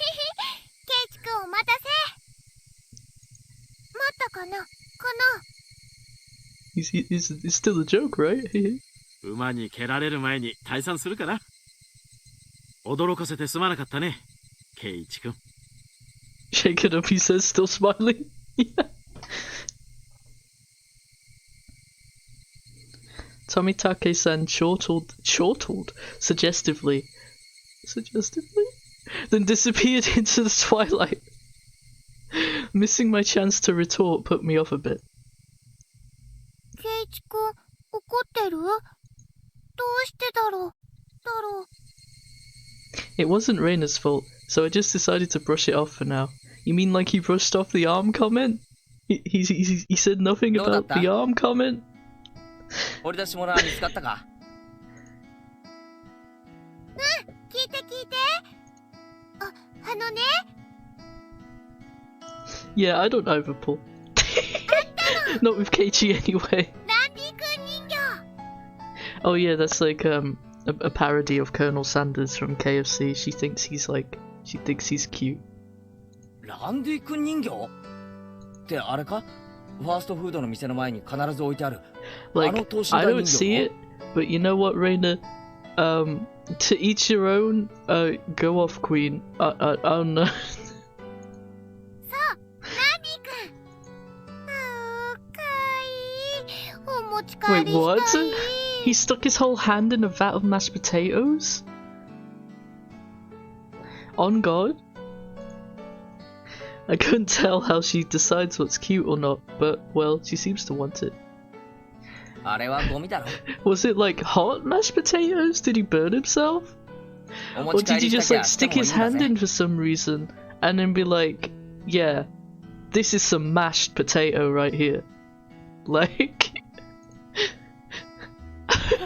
It's still a joke, right? Shaken up, he says, still smiling. Tomitake-san chortled suggestively, then disappeared into the twilight. Missing my chance to retort put me off a bit. Keiichi-kun, 怒ってる? どうしてだろう? It wasn't Reina's fault, so I just decided to brush it off for now. You mean like he brushed off the arm comment? He said nothing about the arm comment? 掘り出し物は見つかったか? 聞いて。あのね。 Yeah, I don't either, Paul. Not with Keiichi anyway. Oh yeah, that's like a parody of Colonel Sanders from KFC. She thinks he's cute. ランディ君人形? ってあれか? ファーストフードの店の前に必ず置いてある。 Like, I don't see it, but you know what, Reina? To each your own. Go off, Queen. I don't know. Wait, what? He stuck his whole hand in a vat of mashed potatoes? On God? I couldn't tell how she decides what's cute or not, but, well, she seems to want it. Was it like hot mashed potatoes? Did he burn himself? Or did he just like stick his hand in for some reason and then be like, yeah, this is some mashed potato right here. Like...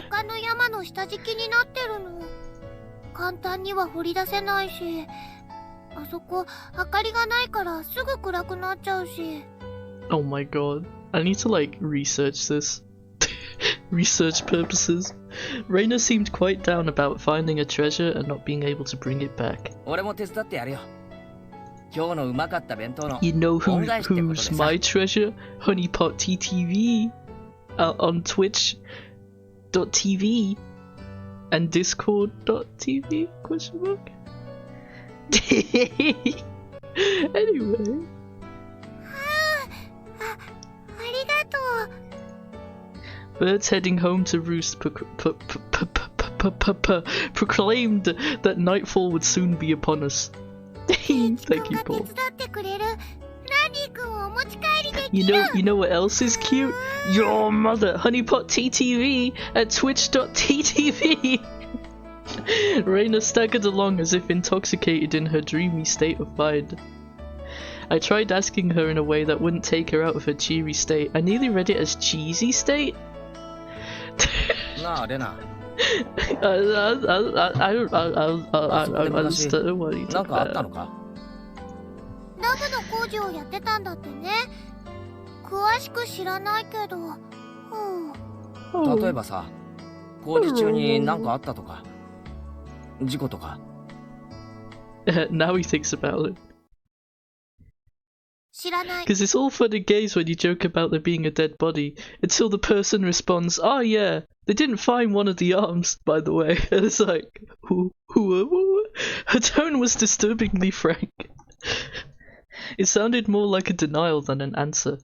他の山の下敷きになってるの。簡単には掘り出せないし、あそこ明かりがないからすぐ暗くなっちゃうし。Oh my god. I need to like research this. Research purposes. Reina seemed quite down about finding a treasure and not being able to bring it back. 俺も手伝ってやるよ。今日のうまかった弁当の You know 恩返しってことで who's さ。 my treasure? Honeypot TTV on Twitch.tv and Discord.tv? Question mark? Anyway. ありがとう。 Birds heading home to roost proclaimed that nightfall would soon be upon us. Thank you, Paul. You know what else is cute? Your mother, Honeypot TTV at Twitch.tv. Reina staggered along as if intoxicated in her dreamy state of mind. I tried asking her in a way that wouldn't take her out of her cheery state. I nearly read it as cheesy state. No, Rena. I understand what you talking about. ダムの工事をやってたんだってね。詳しく知らないけど。例えばさ、工事中に何かあったとか、事故とか。Now he thinks about it. 知らない。 Because it's all fun and games when you joke about there being a dead body, until the person responds, "Oh yeah, they didn't find one of the arms, by the way." And it's like, who? Her tone was disturbingly frank. It sounded more like a denial than an answer.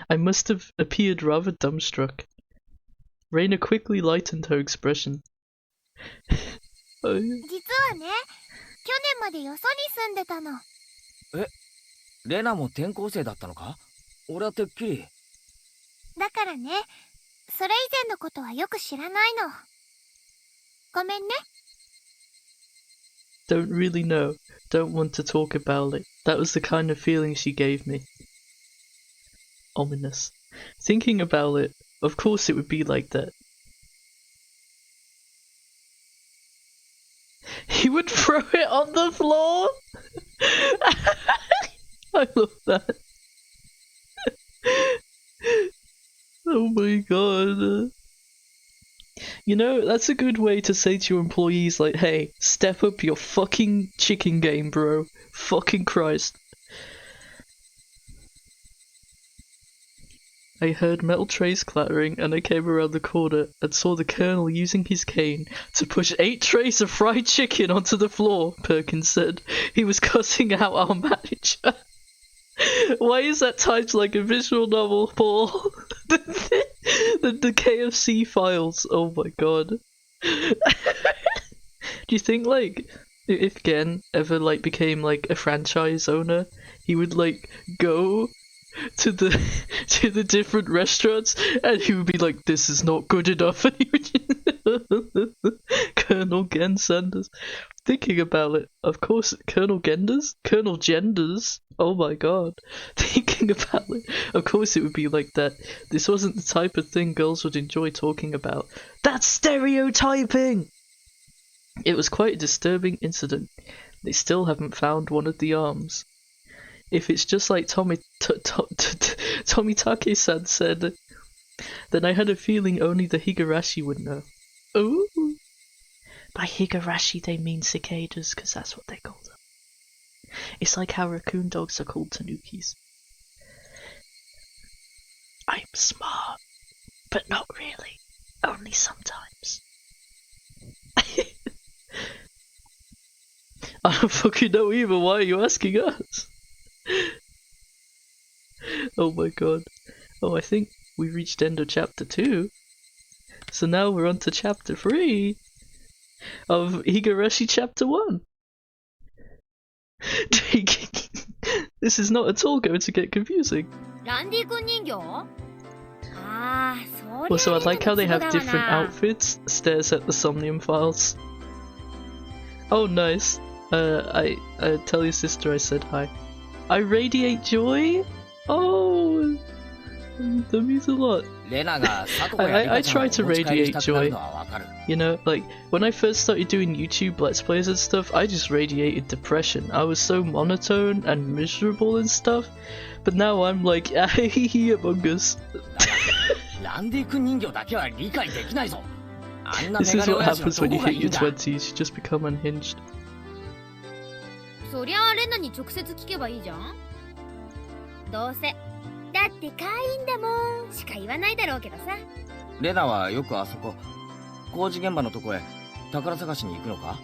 I must have appeared rather dumbstruck. Raina quickly lightened her expression. 実はね、去年までよそに住んでたの。レナも転校生だったのか？俺はてっきり。だからね、それ以前のことはよく知らないの。ごめんね。Don't really know. Don't want to talk about it. That was the kind of feeling she gave me. Ominous. Thinking about it, of course it would be like that. He would throw it on the floor? I love that. Oh my god. You know, that's a good way to say to your employees, like, hey, step up your fucking chicken game, bro. Fucking Christ. I heard metal trays clattering and I came around the corner and saw the Colonel using his cane to push 8 trays of fried chicken onto the floor, Perkins said. He was cussing out our manager. Why is that typed like a visual novel, Paul? the KFC files, oh my god. Do you think, like, if Gen ever, like, became, like, a franchise owner, he would, like, go to the different restaurants and he would be like, this is not good enough, and he would Colonel Gen Sanders. Thinking about it, of course, Colonel Genders? Colonel Genders? Oh my god. Thinking about it, of course it would be like that. This wasn't the type of thing girls would enjoy talking about. That's stereotyping! It was quite a disturbing incident. They still haven't found one of the arms. If it's just like Tomitake-san said, then I had a feeling only the Higurashi would know. Ooh! By Higurashi they mean cicadas, because that's what they call them. It's like how raccoon dogs are called tanukis. I'm smart, but not really. Only sometimes. I don't fucking know either, why are you asking us? Oh my god. Oh, I think we reached end of chapter 2. So now we're on to chapter 3 of Higurashi chapter 1. This is not at all going to get confusing. Also, I like how they have different outfits. Stares at the Somnium files. Oh, nice. I tell your sister I said hi. I radiate joy? Oh, that means a lot. I try to radiate joy. You know, like, when I first started doing YouTube Let's Plays and stuff, I just radiated depression. I was so monotone and miserable and stuff. But now I'm like, ahee among us. This is what happens when you hit your 20s, you just become unhinged. そりゃあレナに直接聞けばいいじゃん。どうせだって可愛いんだもんしか言わないだろうけどさ。レナはよくあそこ工事現場のとこへ宝探しに行くのか？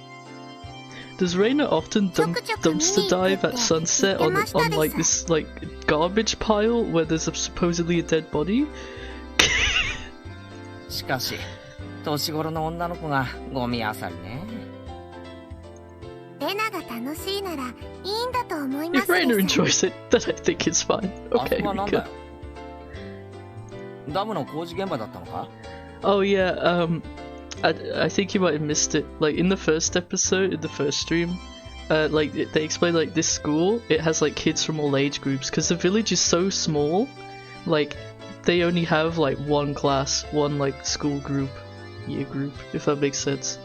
Does Reina often dumpster dive at sunset on like this like garbage pile where there's supposedly a dead body? しかし年頃の女の子がゴミ漁りね。レナが楽しいならいいんだと思います。 If Reina enjoys it, then I think it's fine. Okay, we go. ダムの工事現場だったのか？ Oh yeah, I think you might have missed it. Like in the first episode, in the first stream, like they explain like this school, it has like kids from all age groups because the village is so small. Like they only have like one class, one like school group, year group, if that makes sense.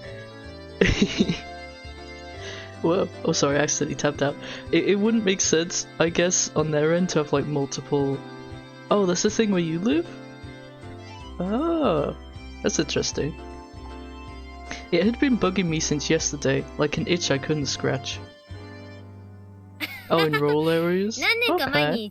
Whoa. Oh, sorry, I accidentally tapped out. It wouldn't make sense, I guess, on their end to have like multiple. Oh, that's the thing where you live? Oh, that's interesting. It had been bugging me since yesterday, like an itch I couldn't scratch. Oh, in rural areas? Okay.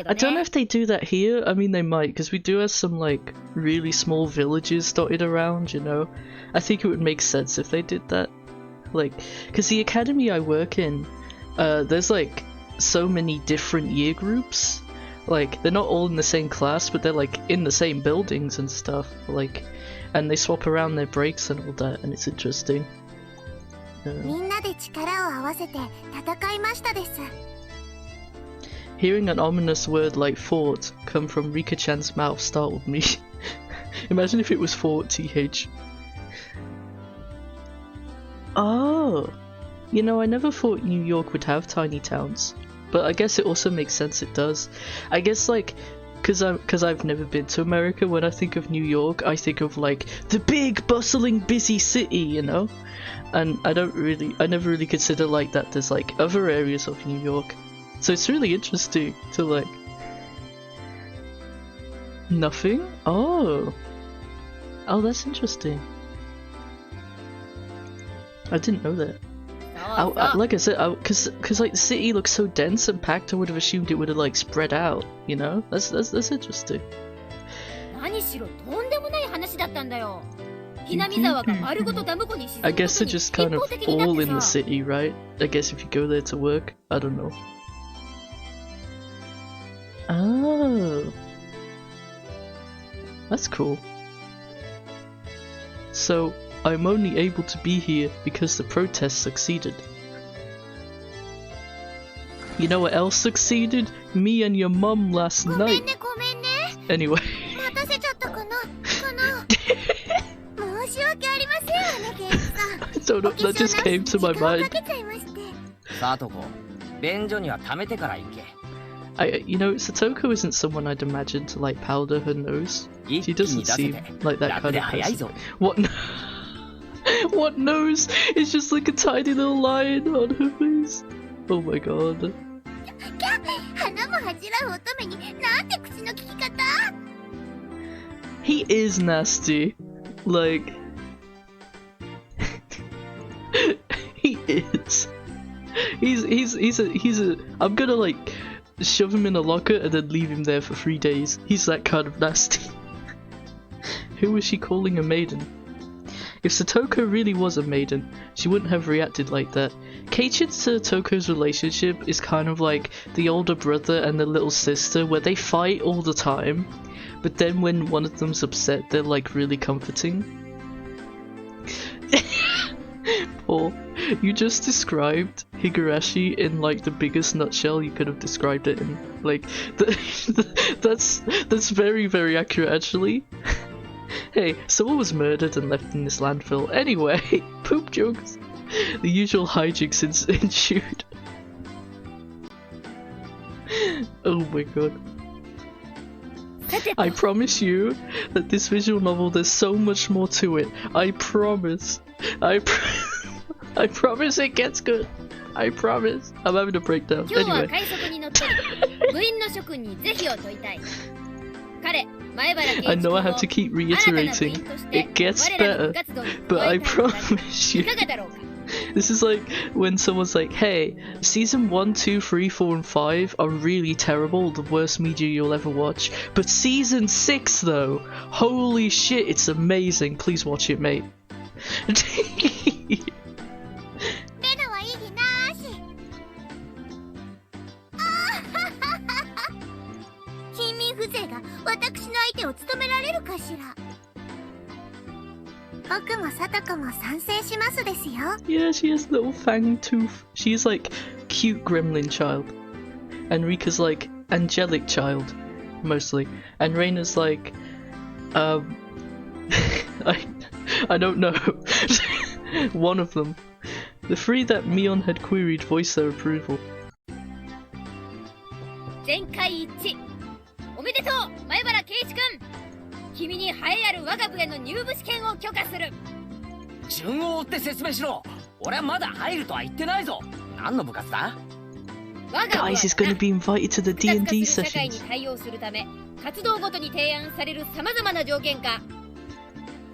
I don't know if they do that here. I mean, they might, because we do have some, like, really small villages dotted around, you know? I think it would make sense if they did that. Like, because the academy I work in, there's, like, so many different year groups. Like, they're not all in the same class, but they're, like, in the same buildings and stuff. Like, and they swap around their breaks and all that, and it's interesting. Hearing an ominous word like fort come from Rika-chan's mouth startled me. Imagine if it was fort TH. Oh! You know, I never thought New York would have tiny towns. But I guess it also makes sense it does. I guess like, cause I've never been to America, when I think of New York, I think of like, the big, bustling, busy city, you know? And I never really consider like that there's like other areas of New York. So it's really interesting to like... Nothing? Oh! Oh, that's interesting. I didn't know that. Like I said, cause like the city looks so dense and packed, I would have assumed it would have like spread out, you know? That's interesting. I guess they're just kind of all in the city, right? I guess if you go there to work, I don't know. Oh, that's cool. So, I'm only able to be here because the protest succeeded. You know what else succeeded? Me and your mum last night. Anyway. I don't know, that just came to my mind. You know, Satoko isn't someone I'd imagine to like powder her nose. She doesn't seem like that kind of person. What? What nose? It's just like a tiny little line on her face. Oh my god. He is nasty. Like... he is. He's a... I'm gonna like shove him in a locker and then leave him there for 3 days. He's that kind of nasty. Who was she calling a maiden? If Satoko really was a maiden, she wouldn't have reacted like that. Keiichi and Satoko's relationship is kind of like the older brother and the little sister, where they fight all the time, but then when one of them's upset, they're like really comforting. Paul, you just described Higurashi in like the biggest nutshell you could have described it in. Like, that's very, very accurate actually. Hey, someone was murdered and left in this landfill. Anyway, poop jokes. The usual hijinks ensued. Oh my god. I promise you that this visual novel, there's so much more to it. I promise. I promise it gets good. I promise. I'm having a breakdown. Anyway. I know I have to keep reiterating, it gets better, but I promise you. This is like when someone's like, hey, season 1, 2, 3, 4 and 5 are really terrible, the worst media you'll ever watch, but season 6 though, holy shit, it's amazing, please watch it, mate. Yeah, she has little fang tooth. She's like cute gremlin child. And Rika's like angelic child, mostly. And Reina's like I don't know. One of them. The three that Mion had queried voiced their approval. 全会一致おめでとう前原圭一君君に栄えある我が部への入部試験を許可する順を追って説明しろ俺はまだ入るとは言ってないぞ。何の部活だ？ Guys, he's gonna be invited to the D&D 社会に sessions. 対応するため、活動ごとに提案される様々な条件か、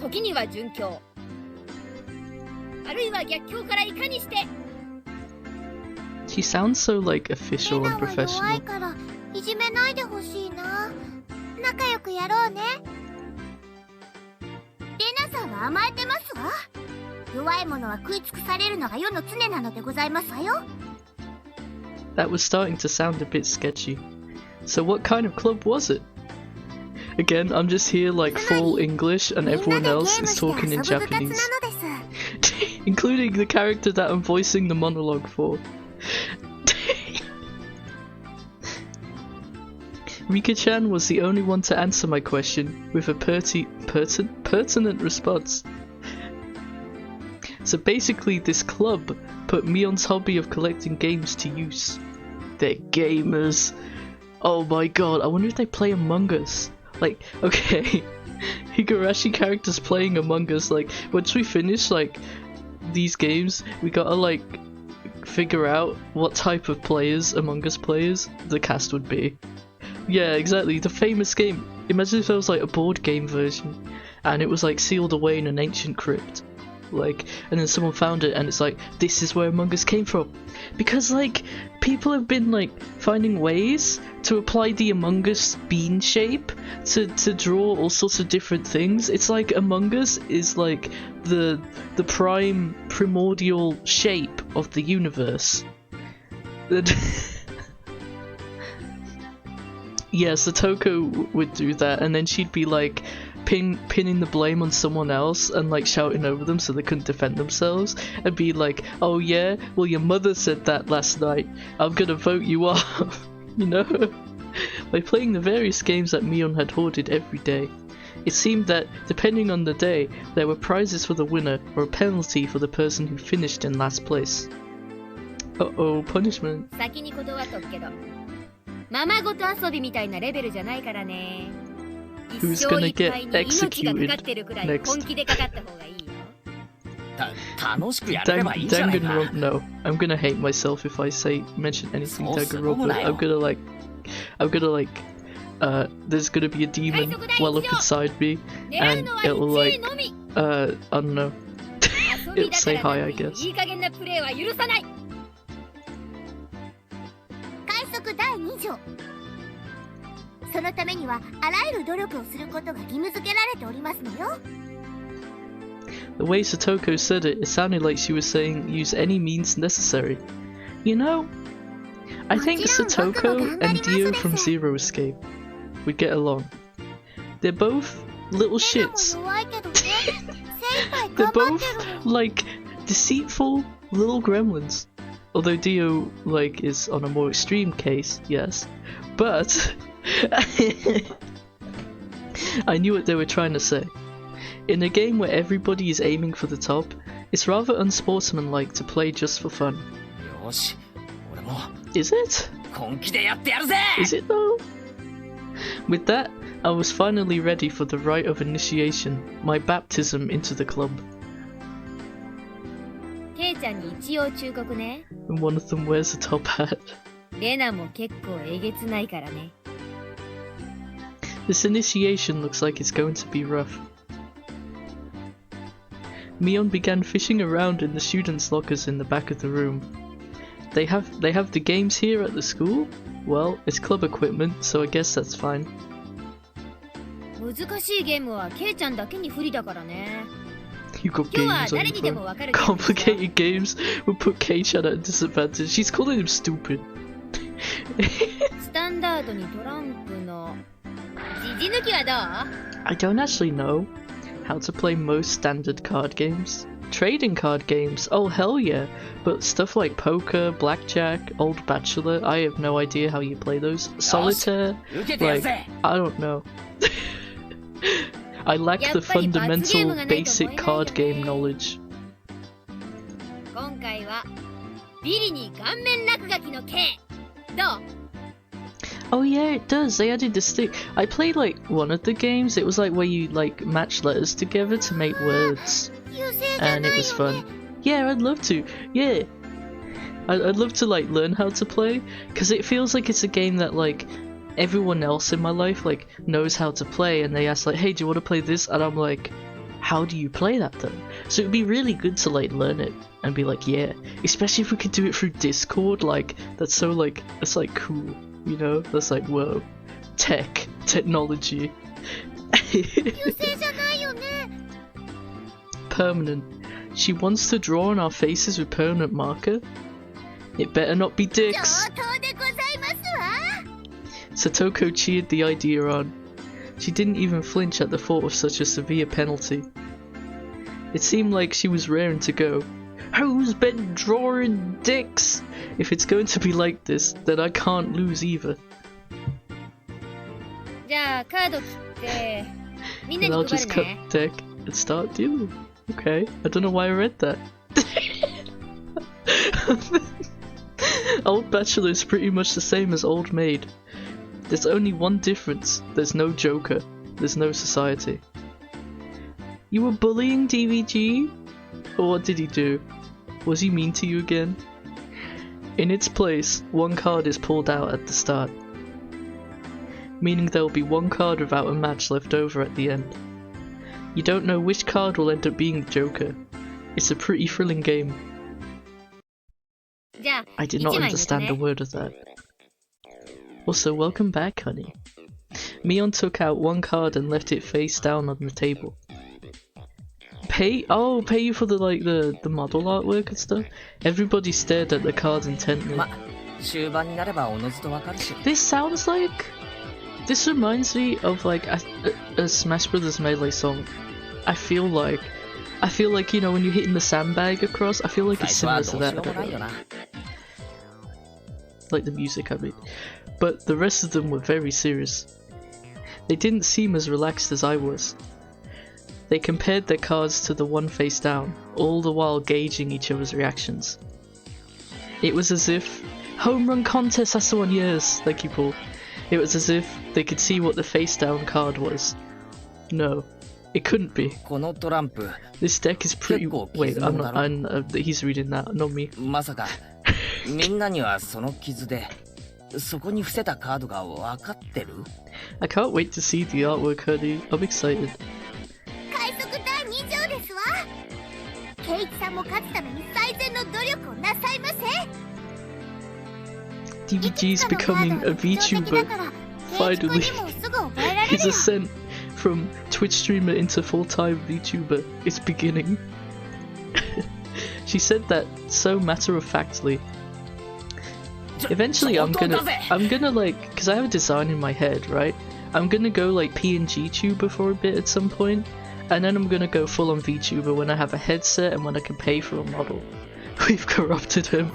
時には準教、あるいは逆境からいかにして。 She sounds so like レ official ナ and は弱い professional. からいじめないでほしいな。仲良くやろうね。レナさんは甘えてますわ。弱い者は食い尽くされるのが世の常なのでございますわよ。 That was starting to sound a bit sketchy. So what kind of club was it? Again, I'm just here like full English and みんな everyone でゲー else ム is して遊ぶ talking in 部活なの Japanese. です。 Including the character that I'm voicing the monologue for. Rika-chan was the only one to answer my question with a pertinent response. So basically this club put Mion's hobby of collecting games to use. They're gamers. Oh my god, I wonder if they play Among Us. Like, okay, Higurashi characters playing Among Us, like, once we finish, like, these games, we gotta, like, figure out what type of players, Among Us players, the cast would be. Yeah, exactly, the famous game. Imagine if there was, like, a board game version, and it was, like, sealed away in an ancient crypt. Like, and then someone found it and it's like, this is where Among Us came from. Because, like, people have been, like, finding ways to apply the Among Us bean shape to draw all sorts of different things. It's like Among Us is, like, the primordial shape of the universe. Yeah, Satoko would do that, and then she'd be, like, pinning the blame on someone else and like shouting over them so they couldn't defend themselves and be like, oh yeah, well your mother said that last night, I'm gonna vote you off. You know? By playing the various games that Mion had hoarded every day, it seemed that depending on the day there were prizes for the winner or a penalty for the person who finished in last place. Uh-oh, punishment. 先に断っとくけど、ままごと遊びみたいなレベルじゃないからね。 Who's gonna get executed next? Danganronpa, no. I'm gonna hate myself if I mention anything Danganronpa. I'm gonna like, there's gonna be a demon well up inside me, and it'll like, I don't know. It'll say hi, I guess. そのためにはあらゆる努力をすることが義務付けられておりますのよ。 The way Satoko said it, it sounded like she was saying use any means necessary. You know, I think Satoko and Dio from Zero Escape would get along. They're both little shits. They're both like deceitful little gremlins. Although Dio like is on a more extreme case, yes. But I knew what they were trying to say. In a game where everybody is aiming for the top, it's rather unsportsmanlike to play just for fun. Is it? Is it though? With that, I was finally ready for the rite of initiation, my baptism into the club. And one of them wears a top hat. This initiation looks like it's going to be rough. Mion began fishing around in the students' lockers in the back of the room. They have the games here at the school? Well, it's club equipment, so I guess that's fine. You got games on your phone. Complicated games will put K-chan at a disadvantage. She's calling him stupid. I don't actually know how to play most standard card games. Trading card games, oh hell yeah, but stuff like poker, blackjack, Old Bachelor, I have no idea how you play those. Solitaire, like, I don't know. I lack the fundamental basic card game knowledge. Oh yeah, it does. They added the stick. I played like one of the games. It was like where you like match letters together to make words, and it was fun. Yeah, I'd love to. Yeah. I'd love to like learn how to play, because it feels like it's a game that like everyone else in my life like knows how to play, and they ask like, hey, do you want to play this? And I'm like, how do you play that then? So it'd be really good to like learn it and be like, yeah, especially if we could do it through Discord. Like that's so like, it's like cool, you know? That's like, whoa, technology. Permanent. She wants to draw on our faces with permanent marker. It better not be dicks. Satoko cheered the idea on. She didn't even flinch at the thought of such a severe penalty. It seemed like she was raring to go. Who's been drawing dicks? If it's going to be like this, then I can't lose either. Then I'll just cut the deck and start dealing. Okay, I don't know why I read that. Old Bachelor is pretty much the same as Old Maid. There's only one difference. There's no Joker. There's no society. You were bullying DVG? Or what did he do? Was he mean to you again? In its place, one card is pulled out at the start, meaning there will be one card without a match left over at the end. You don't know which card will end up being the Joker. It's a pretty thrilling game. I did not understand a word of that. Also, welcome back, honey. Mion took out one card and left it face down on the table. Pay? Oh, pay you for the like the model artwork and stuff? Everybody stared at the cards intently. This sounds like... This reminds me of like a Smash Brothers Melee song. I feel like, you know, when you're hitting the sandbag across, I feel like it's similar to that. I don't know. Like the music, I mean. But the rest of them were very serious. They didn't seem as relaxed as I was. They compared their cards to the one face down, all the while gauging each other's reactions. It was as if... Home run contest, that's the one, yes, thank you, Paul. It was as if they could see what the face down card was. No, it couldn't be. This deck is pretty... Wait, I'm not... he's reading that, not me. I can't wait to see the artwork, honey. I'm excited. DVG's becoming a VTuber. Finally. His ascent from Twitch streamer into full-time VTuber is beginning. She said that so matter-of-factly. Eventually I'm gonna like, cause I have a design in my head, right? I'm gonna go like PNG tuber for a bit at some point, and then I'm gonna go full on VTuber when I have a headset and when I can pay for a model. We've corrupted him.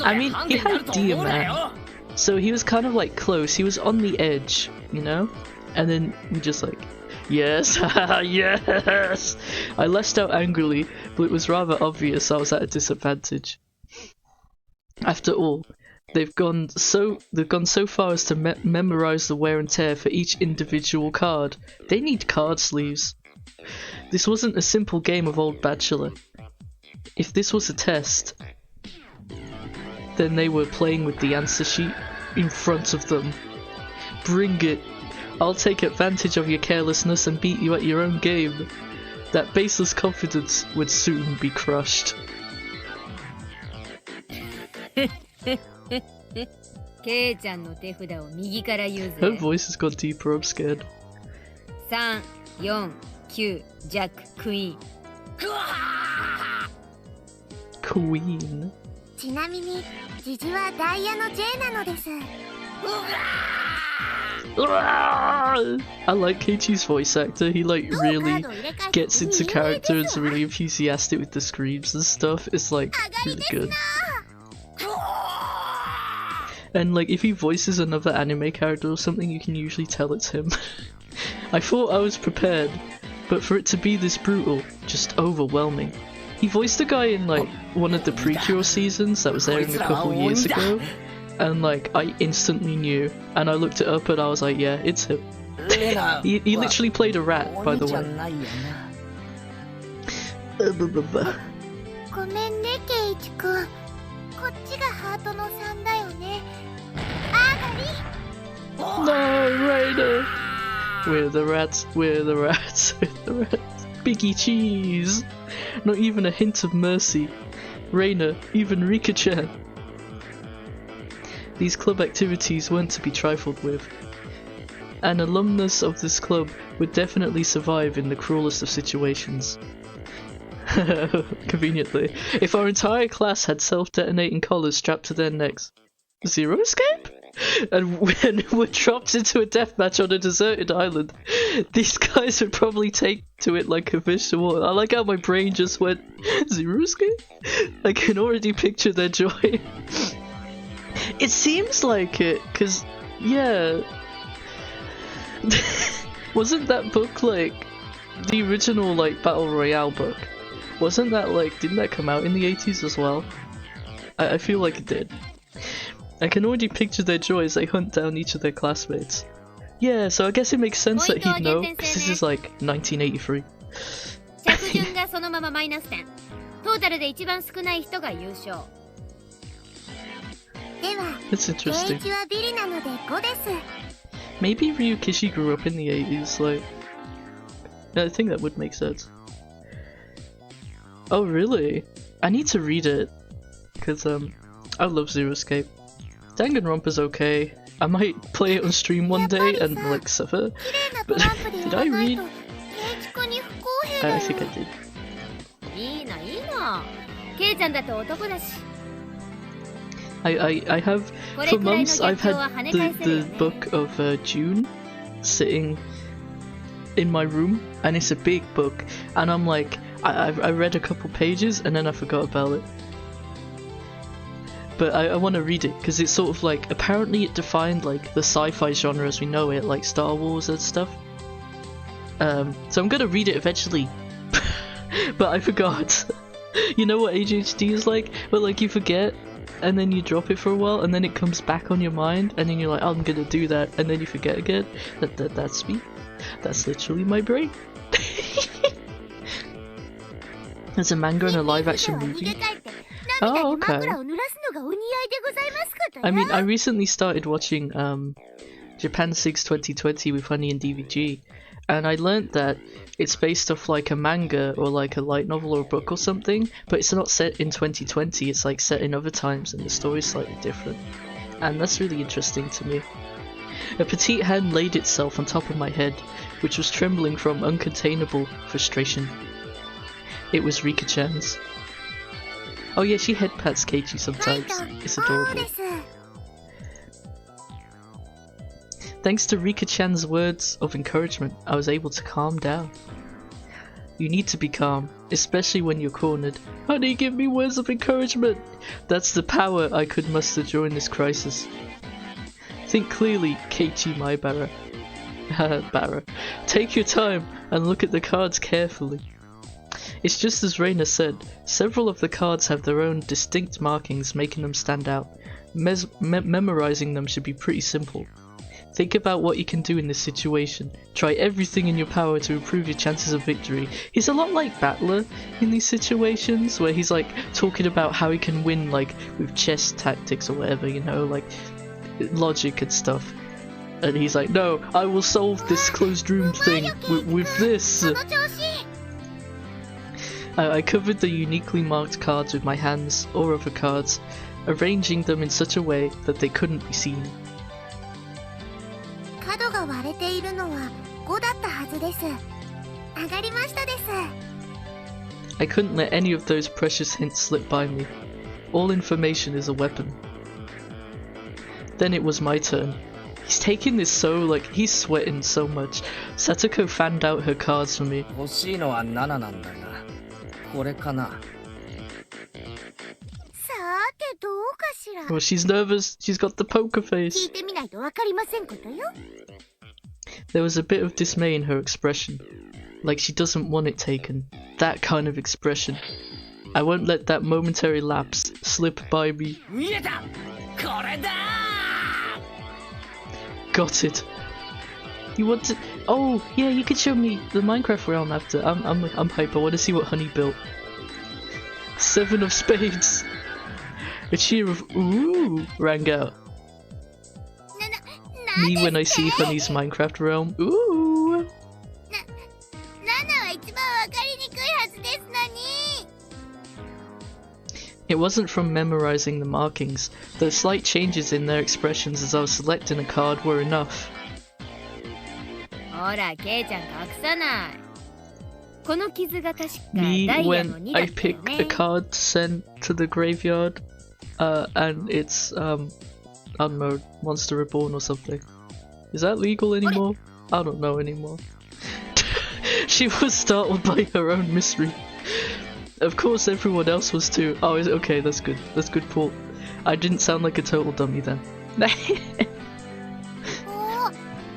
I mean, he had Dear Man, so he was kind of like close, he was on the edge, you know? And then we just like, yes, yes! I lashed out angrily, but it was rather obvious I was at a disadvantage. After all, they've gone so far as to memorize the wear and tear for each individual card. They need card sleeves. This wasn't a simple game of Old Bachelor. If this was a test, then they were playing with the answer sheet in front of them. Bring it. I'll take advantage of your carelessness and beat you at your own game. That baseless confidence would soon be crushed. Her voice has got deeper, I'm scared. 3、4、9、ジャック、クイーン。Queen. ちなみに、ジジはダイヤの J なのです。I like Keiichi's voice actor. He like really gets into character and is really enthusiastic with the screams and stuff. It's like really good. And like if he voices another anime character or something, you can usually tell it's him. I thought I was prepared, but for it to be this brutal, just overwhelming. He voiced a guy in like one of the Precure seasons that was airing a couple years ago, and like I instantly knew, and I looked it up and I was like, yeah, it's him. he literally played a rat, by the way. ごめんねケイチくん。こっちがハートの3だよね。No, Rainer! We're the rats, we're the rats, we're the rats. Biggie cheese! Not even a hint of mercy. Rainer, even Rika-chan. These club activities weren't to be trifled with. An alumnus of this club would definitely survive in the cruelest of situations. Conveniently. If our entire class had self-detonating collars strapped to their necks. Zero escape? And when we're dropped into a deathmatch on a deserted island, these guys would probably take to it like a fish to water. I like how my brain just went, zero escape? I can already picture their joy. It seems like it, cause, yeah. Wasn't that book like, the original like Battle Royale book? Wasn't that like, didn't that come out in the 80s as well? I feel like it did. I can already picture their joy as they hunt down each of their classmates. Yeah, so I guess it makes sense that he'd know, because this is like 1983. 着順がそのままマイナス点。トータルで一番少ない人が優勝。では、 That's ケイ interesting. チはビリなので5です。 Maybe Ryukishi grew up in the 80s, like... I think that would make sense. Oh really? I need to read it. Because, I love Zero Escape. Danganronpa's okay. I might play it on stream one day and, like, suffer. But did I read? I think I did. いいのいいの。ケイちゃんだと男だし。I have, for months I've had the book of June sitting in my room, and it's a big book, and I'm like, I read a couple pages and then I forgot about it. But I want to read it because it's sort of like, apparently it defined like the sci-fi genre as we know it, like Star Wars and stuff. So I'm gonna read it eventually, but I forgot. You know what ADHD is like? Where like you forget and then you drop it for a while and then it comes back on your mind and then you're like, oh, I'm gonna do that, and then you forget again. That's me. That's literally my brain. There's a manga and a live action movie. Oh, okay. I mean, I recently started watching Japan 6 2020 with Honey and DVG, and I learned that it's based off like a manga or like a light novel or a book or something, but it's not set in 2020, it's like set in other times and the story's slightly different. And that's really interesting to me. A petite hand laid itself on top of my head, which was trembling from uncontainable frustration. It was Rika-chan's. Oh yeah, she head pats Keiichi sometimes. It's adorable. Thanks to Rika-chan's words of encouragement, I was able to calm down. You need to be calm, especially when you're cornered. Honey, give me words of encouragement! That's the power I could muster during this crisis. Think clearly, Keiichi Maibara. Bara. Take your time and look at the cards carefully. It's just as Reina said, several of the cards have their own distinct markings making them stand out. Memorizing them should be pretty simple. Think about what you can do in this situation. Try everything in your power to improve your chances of victory. He's a lot like Battler in these situations, where he's like talking about how he can win like with chess tactics or whatever, you know, like logic and stuff. And he's like, no, I will solve this closed room thing with this. I covered the uniquely marked cards with my hands or other cards, arranging them in such a way that they couldn't be seen. I couldn't let any of those precious hints slip by me. All information is a weapon. Then it was my turn. He's taking this so, like, he's sweating so much. Satoko fanned out her cards for me. Oh, she's nervous. She's got the poker face. There was a bit of dismay in her expression. Like she doesn't want it taken. That kind of expression. I won't let that momentary lapse slip by me. Got it. You want to? Oh, yeah, you could show me the Minecraft realm after. I'm hype. I want to see what Honey built. Seven of spades. A cheer of ooh rang out. Me when I see Honey's Minecraft realm. Ooh. 7は一番わかりにくいはずですのに。 It wasn't from memorizing the markings. The slight changes in their expressions as I was selecting a card were enough. ほら、ケイちゃん隠さない。この傷が確か Me ダイヤの when 2だ I ったよ pick a ね。 card to send to the graveyard, and it's I don't know, Monster Reborn or something. Is that legal anymore? I don't know anymore. She was startled by her own mystery. Of course everyone else was too. Oh, okay, that's good. That's good, Paul. I didn't sound like a total dummy then. おー、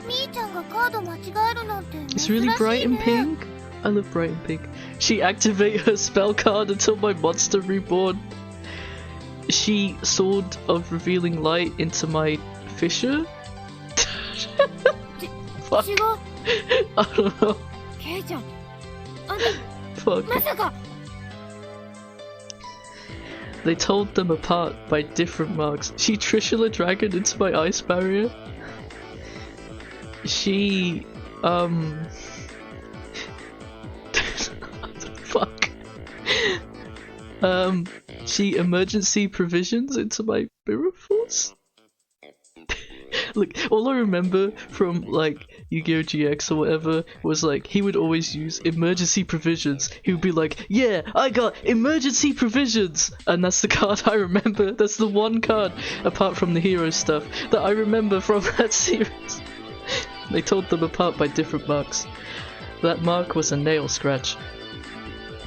みーちゃんがカード間違えるなんて珍し It's い really bright and ね。 pink. I love bright and pink. She activated her spell card until my monster reborn. She sword of revealing light into my fissure. Fuck. 違う。 I don't know. ケイちゃん、あん Fuck. たまさか。 They told them apart by different marks. She Trishula Dragon into my ice barrier. She what the fuck? She emergency provisions into my mirror force. Look, all I remember from like Yu-Gi-Oh! GX or whatever was like he would always use emergency provisions. He would be like, "Yeah, I got emergency provisions," and that's the card I remember. That's the one card, apart from the hero stuff, that I remember from that series. They told them apart by different marks. That mark was a nail scratch.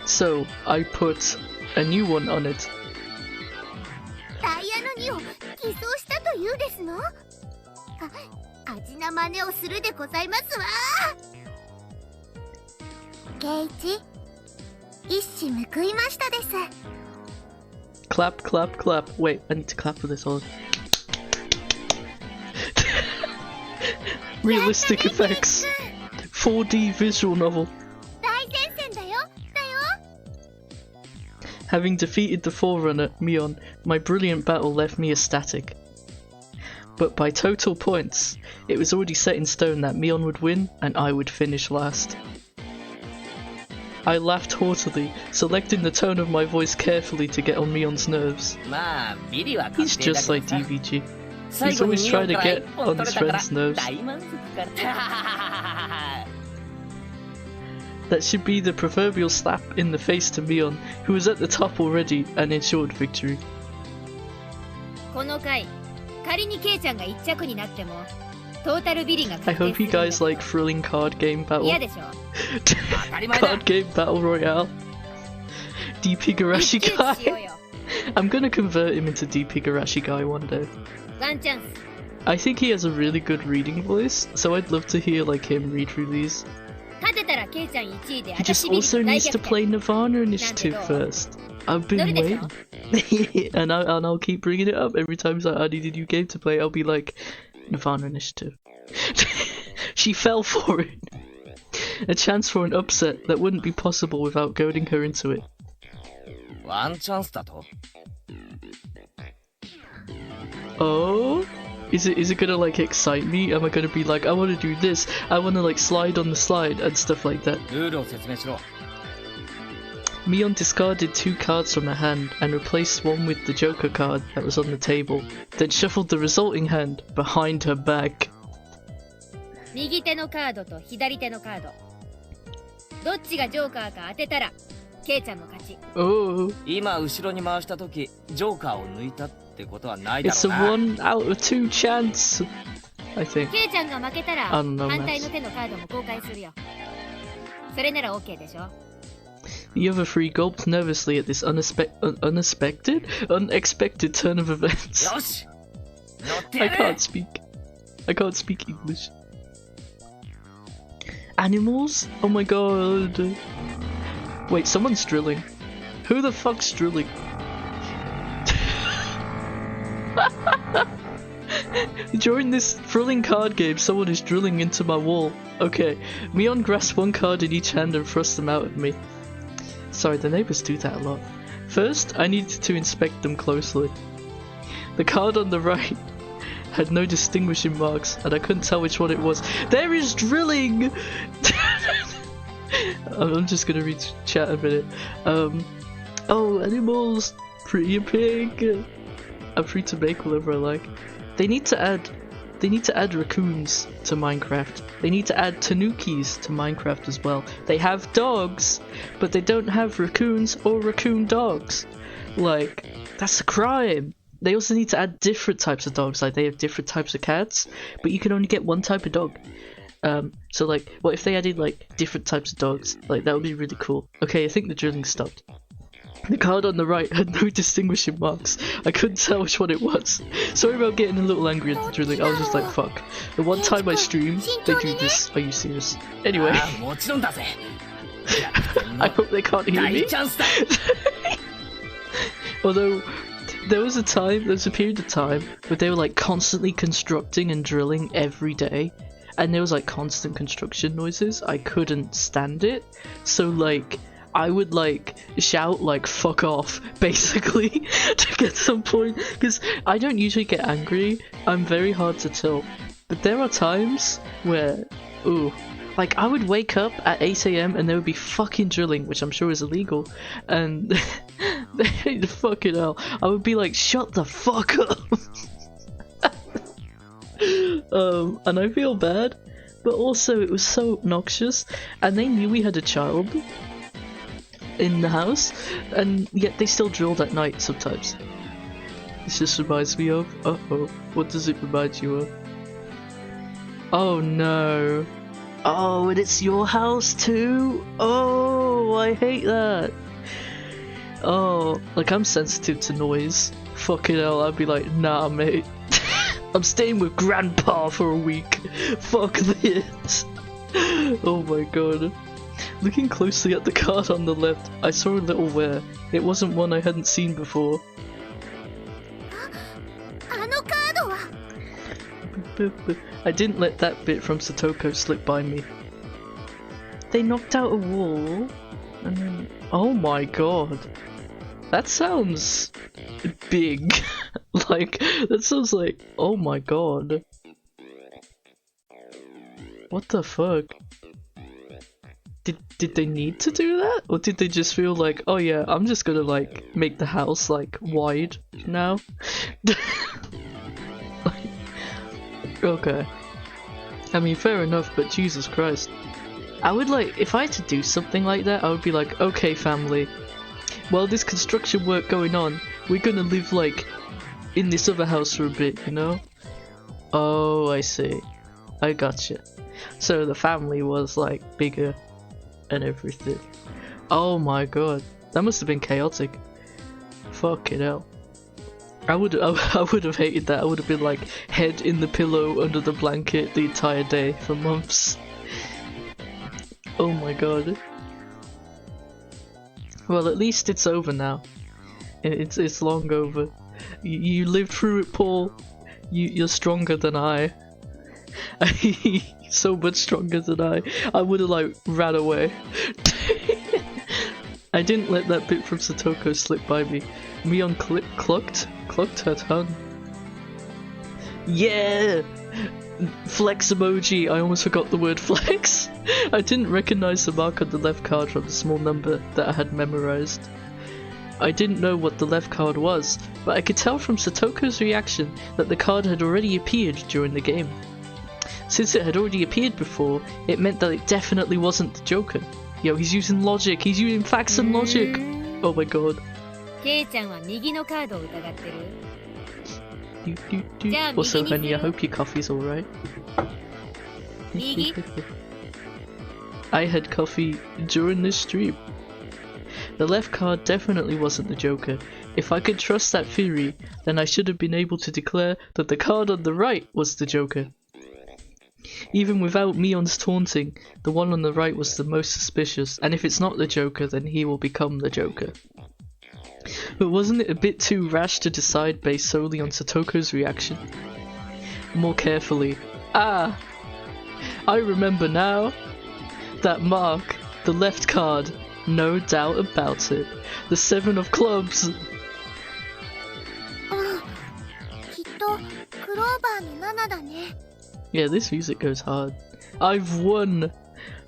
So I put a new one on it. ダイヤの2を偽装したというですの？味な真似をするでございますわ。ケイチ、一矢報いましたです。 Clap, clap, clap. Wait, I need to clap for this one. Realistic effects. 4D visual novel. 大前線だよ。 Having defeated the Forerunner, Mion, my brilliant battle left me ecstatic. But by total points, it was already set in stone that Mion would win and I would finish last. I laughed haughtily, selecting the tone of my voice carefully to get on Mion's nerves. まあビリは He's 確定だ just けど like さ DVG. 最 He's 後に always ミ trying オン to から get 一本 on 取 his れたから friend's nerves. 大満足から That should be the proverbial slap in the face to Mion, who was at the top already and ensured victory. この回、仮にケイちゃんが1着になっても、トータルビリが I 確定 hope す you るんだ guys like thrilling card game battle. 嫌でしょ。当たり前だ Card game battle royale. DP 一 Garashi 騎打ちしよう guy. よ。 I'm gonna convert him into DP Garashi guy one day. ワンチャンス。 I think he has a really good reading voice, so I'd love to hear like him read through these. 勝てたらケイちゃん1位で He just 私ビリ also 大 needs 逆 to play 転。 Nirvana Initiative Nando. first. I've been 乗るでし waiting. ょ。 and I'll keep bringing it up every time it's like, I need a new game to play. I'll be like, Nirvana Initiative. She fell for it. A chance for an upset that wouldn't be possible without goading her into it. ワンチャンスだと Oh? Is it gonna like excite me? Am I gonna be like, I wanna do this, I wanna like slide on the slide and stuff like that? ルールを説明しろ Mion discarded 2 cards from her hand and replaced one with the Joker card that was on the table, then shuffled the resulting hand behind her back. 右手のカードと左手のカード。どっちがジョーカーか当てたら、ケイちゃんの勝ち。 Oh, 今後ろに回した時ジョーカーを抜いたってことはないだ it's ろ a うな 1 out of 2 chance, I think. ケイちゃんが負けたら、 I don't know, 反対の手のカードも公開するよ。それなら OK でしょ。 The other 3 gulped nervously at this unexpected turn of events. よし乗ってや I れ can't speak. I can't speak English. Animals? Oh my god. Wait, someone's drilling. Who the fuck's drilling? During this thrilling card game, someone is drilling into my wall. Okay, Mion grasped 1 card in each hand and thrust them out at me. Sorry, the neighbors do that a lot. First, I needed to inspect them closely. The card on the right had no distinguishing marks, and I couldn't tell which one it was. There is drilling! I'm just gonna read chat a minute. Oh, animals! Pretty pig! I'm free to make whatever I like. They need to add raccoons to Minecraft. They need to add tanukis to Minecraft as well. They have dogs, but they don't have raccoons or raccoon dogs. Like, that's a crime. They also need to add different types of dogs. Like, they have different types of cats, but you can only get one type of dog. So like, what if they added like different types of dogs? Like, that would be really cool. Okay, I think the drilling stopped. The card on the right had no distinguishing marks. I couldn't tell which one it was. Sorry about getting a little angry at the drilling. I was just like, fuck. The one time I stream, they do this. Are you serious? Anyway. I hope they can't hear me. Although, there was a period of time where they were like constantly constructing and drilling every day. And there was like constant construction noises. I couldn't stand it. So like, I would like shout like fuck off basically to get some point, because I don't usually get angry. I'm very hard to tell, but there are times where like I would wake up at 8 AM and there would be fucking drilling, which I'm sure is illegal, and fucking hell, I would be like, shut the fuck up. And I feel bad, but also it was so obnoxious, and they knew we had a child in the house, and yet they still drilled at night sometimes. This just reminds me of, what does it remind you of? Oh no. Oh, and it's your house too? Oh, I hate that. Oh, like I'm sensitive to noise. Fucking hell, I'd be like, nah mate. I'm staying with grandpa for a week. Fuck this. Oh my god. Looking closely at the card on the left, I saw a little wear. It wasn't one I hadn't seen before. I didn't let that bit from Satoko slip by me. They knocked out a wall, and then... Oh my god. That sounds... big. Like, that sounds like... Oh my god. What the fuck? Did they need to do that? Or did they just feel like, oh yeah, I'm just gonna like make the house like wide now? Okay. I mean, fair enough, but Jesus Christ. I would like, if I had to do something like that, I would be like, okay family, while there's construction work going on, we're gonna live like in this other house for a bit, you know? Oh, I see. I gotcha. So the family was like bigger and everything. Oh my god, that must have been chaotic. Fucking hell. I would have hated that. I would have been like head in the pillow under the blanket the entire day for months. Oh my god. Well, at least it's over now. It's long over. You lived through it, Paul. You're stronger than I. So much stronger than I. I would have like ran away. I didn't let that bit from Satoko slip by me. Mion clucked her tongue. Yeah! Flex emoji. I almost forgot the word flex. I didn't recognize the mark on the left card from the small number that I had memorized. I didn't know what the left card was, but I could tell from Satoko's reaction that the card had already appeared during the game. Since it had already appeared before, it meant that it definitely wasn't the Joker. Yo, he's using logic. He's using facts and logic. Oh my god. Also, honey, I hope your coffee's alright. I had coffee during this stream. The left card definitely wasn't the Joker. If I could trust that theory, then I should have been able to declare that the card on the right was the Joker. Even without Mion's taunting, the one on the right was the most suspicious, and if it's not the Joker, then he will become the Joker. But wasn't it a bit too rash to decide based solely on Satoko's reaction? More carefully. Ah! I remember now! That mark, the left card, No doubt about it. The 7 of clubs. きっとクローバーの7だね。 Yeah, this music goes hard. I've won!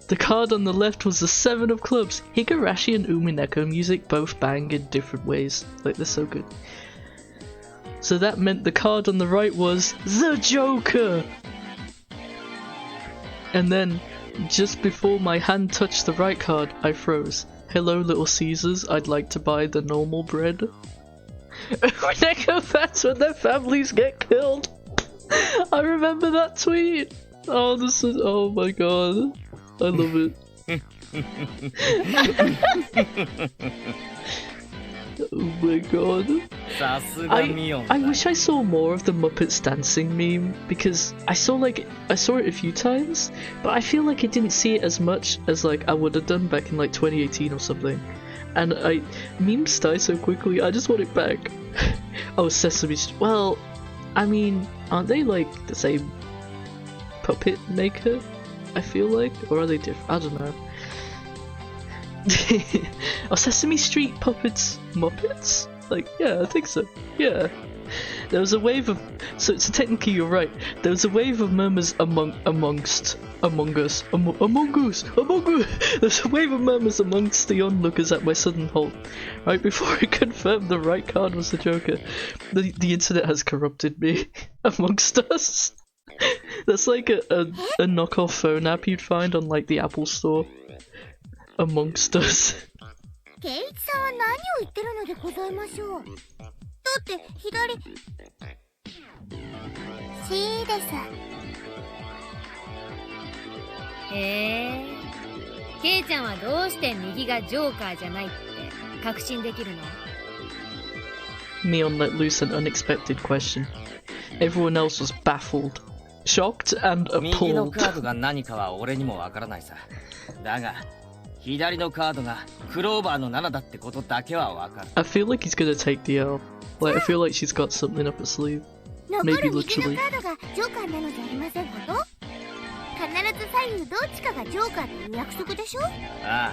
The card on the left was the 7 of clubs. Higurashi and Umineko music both bang in different ways. Like, they're so good. So that meant the card on the right was the Joker! And then, just before my hand touched the right card, I froze. Hello, Little Caesars, I'd like to buy the normal bread. Umineko fans when their families get killed! I remember that tweet! Oh, this is- oh my god. I love it. Oh my god. I wish I saw more of the Muppets dancing meme, because I saw it a few times, but I feel like I didn't see it as much as like I would have done back in like 2018 or something. And memes die so quickly, I just want it back. Oh, Sesame Street. Well, I mean, aren't they like the same puppet maker? I feel like, or are they different? I don't know. Are Sesame Street puppets Muppets? Like, yeah, I think so. Yeah. There was a wave of, so technically you're right. There was a wave of murmurs among us. There's a wave of murmurs amongst the onlookers at my sudden halt. Right before I confirmed the right card was the Joker. The internet has corrupted me amongst us. That's like a knockoff phone app you'd find on like the Apple Store. Amongst us. ケイイチさんは何を言ってるのでございましょう。だって左 C です。ケイちゃんはどうして右がジョーカーじゃないって確信できるの？ Neon let loose an unexpected question. Everyone else was baffled, shocked, and 右の appalled. カードが何かは俺にもわからないさ。だが左のカードがクローバーの7だってことだけはわかる。 I feel like he's gonna take the L. Like, I feel like she's got something up her sleeve. 残 Maybe る右の literally. カードがジョーカーなのじゃありませんこと？必ず左右どっちかがジョーカーという約束でしょ？ああ。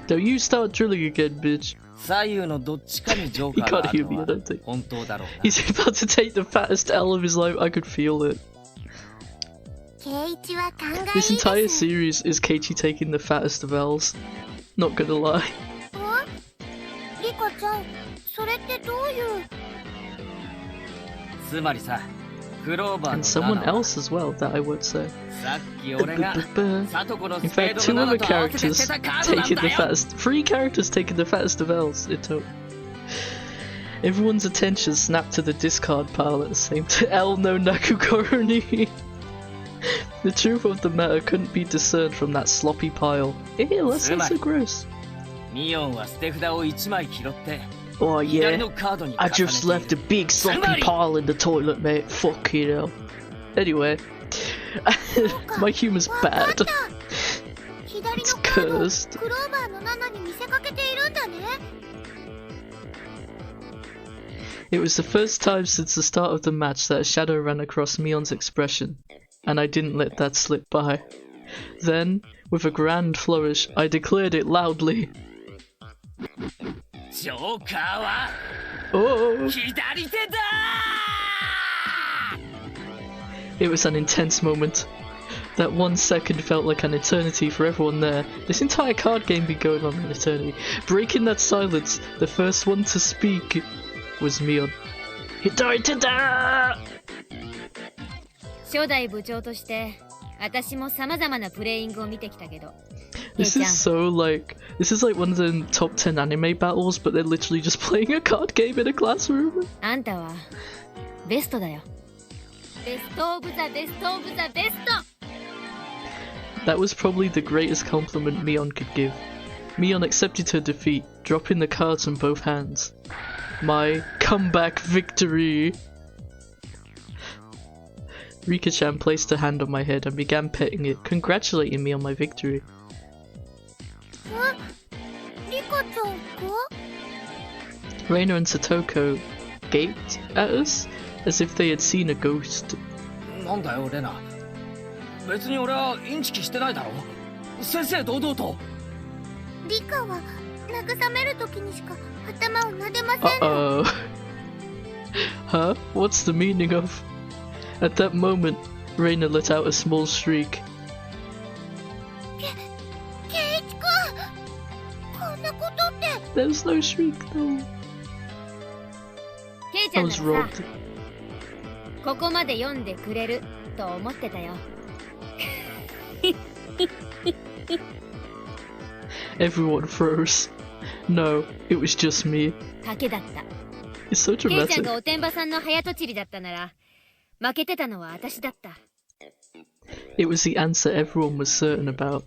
Don't you start drilling again, bitch. 左右のどっちかにジョー He カーが can't あ hear る me, の I は don't think. 本当だろうな。 He's about to take the fattest L of his life. I could feel it. ケイイチは考えいい This です。 entire series is Keiichi taking the fattest of L's. Not gonna lie. リカちゃん、それってどういう？つまりさ、クローバー And の someone 7は else as well that I would say. さっき俺がサトコの In スペー fact, ド two の other 7と合わせて characters 捨てたカードなん taking だ the よ。 fattest. 3 characters taking the fattest of L's in total. Everyone's attention snapped to the discard pile at the same time. L no Nakukoroni. The truth of the matter couldn't be discerned from that sloppy pile. Ew, that's not so gross. ミオンは捨て札を1枚拾って Oh 左 yeah, のカードに重 I ねてい just left a る。 big sloppy pile in the toilet, mate. Fuck you know. Anyway, my humor's わかっ bad. た。左 It's のカードを cursed. クローバーの7に見せかけているんだね。 It was the first time since the start of the match that a shadow ran across Mion's expression, and I didn't let that slip by. Then, with a grand flourish, I declared it loudly. ジョーカーは Oh! 左手だ It was an intense moment. That 1 second felt like an eternity for everyone there. This entire card game been going on an eternity. Breaking that silence, the first one to speak was Mion. Hidaita! 初代部長として私も様々なプレイングを見てきたけど、 This is so like, this is like one of the top 10 anime battles, but they're literally just playing a card game in a classroom. あんたはベストだよ。ベストオブザベストオブザベスト。 That was probably the greatest compliment Mion could give. Mion accepted her defeat, dropping the cards in both hands. My comeback victory! Rika-chan placed her hand on my head and began petting it, congratulating me on my victory. リカちゃんか？ Reina and Satoko gaped at us as if they had seen a ghost. なんだよレナ。別に俺はインチキしてないだろ。正々堂々と。リカは慰めるときにしか頭を撫でませんの。Uh-oh. Huh? What's the meaning of? At that moment, Reina let out a small shriek. ケイチくん、こんなことって。 There was no shriek though. ケイち I ゃん was ならさ robbed. ここまで読んでくれると思ってたよ。Everyone froze. No, it was just me. 賭けだった。 It's so ケイちゃん dramatic. がおてんばさんの早とちりだったなら負けてたのは私だった。 It was the answer everyone was certain about.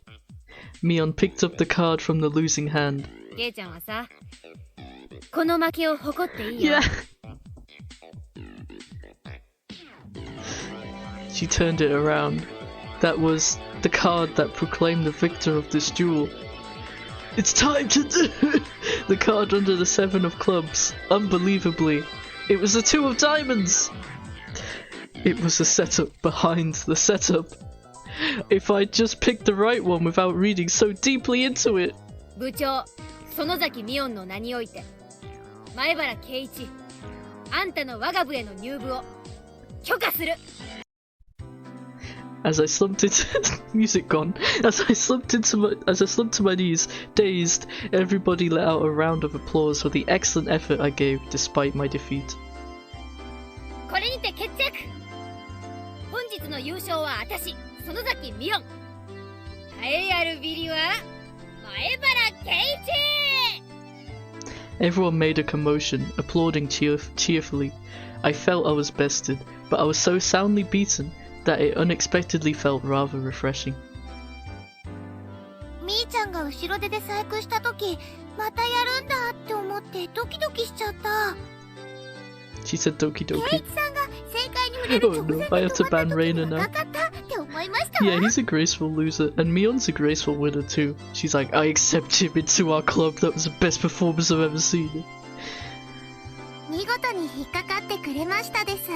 Mion picked up the card from the losing hand. ケイちゃんはさ、この負けを誇っていいよ。 Yeah! She turned it around. That was the card that proclaimed the victor of this duel. It's time to do the card under the 7 of clubs. Unbelievably, it was the 2 of diamonds. It was a setup behind the setup. If I'd just picked the right one without reading so deeply into it. 部長、園崎美音の名において、前原圭一、あんたの我が部への入部を許可する。 As I slumped into music gone. As I slumped to my knees, dazed, everybody let out a round of applause for the excellent effort I gave despite my defeat. これにて決着。本日の優勝は私、園崎美音。栄えあるビリは前原圭一。 Everyone made a commotion, applauding cheerfully. I felt I was bested, but I was so soundly beaten that it unexpectedly felt rather refreshing. みーちゃんが後ろ手で細工したとき、またやるんだって思ってドキドキしちゃった。 She said doki ケイ doki. チさんが正解に触れる Oh 直前 no, で I have to 止まった ban 時 Reina も now. なかったって思いましたわ。 Yeah, he's a graceful loser, and Mion's a graceful winner too. She's like, I accept him into our club, that was the best performance I've ever seen. 見事に引っかかってくれましたです。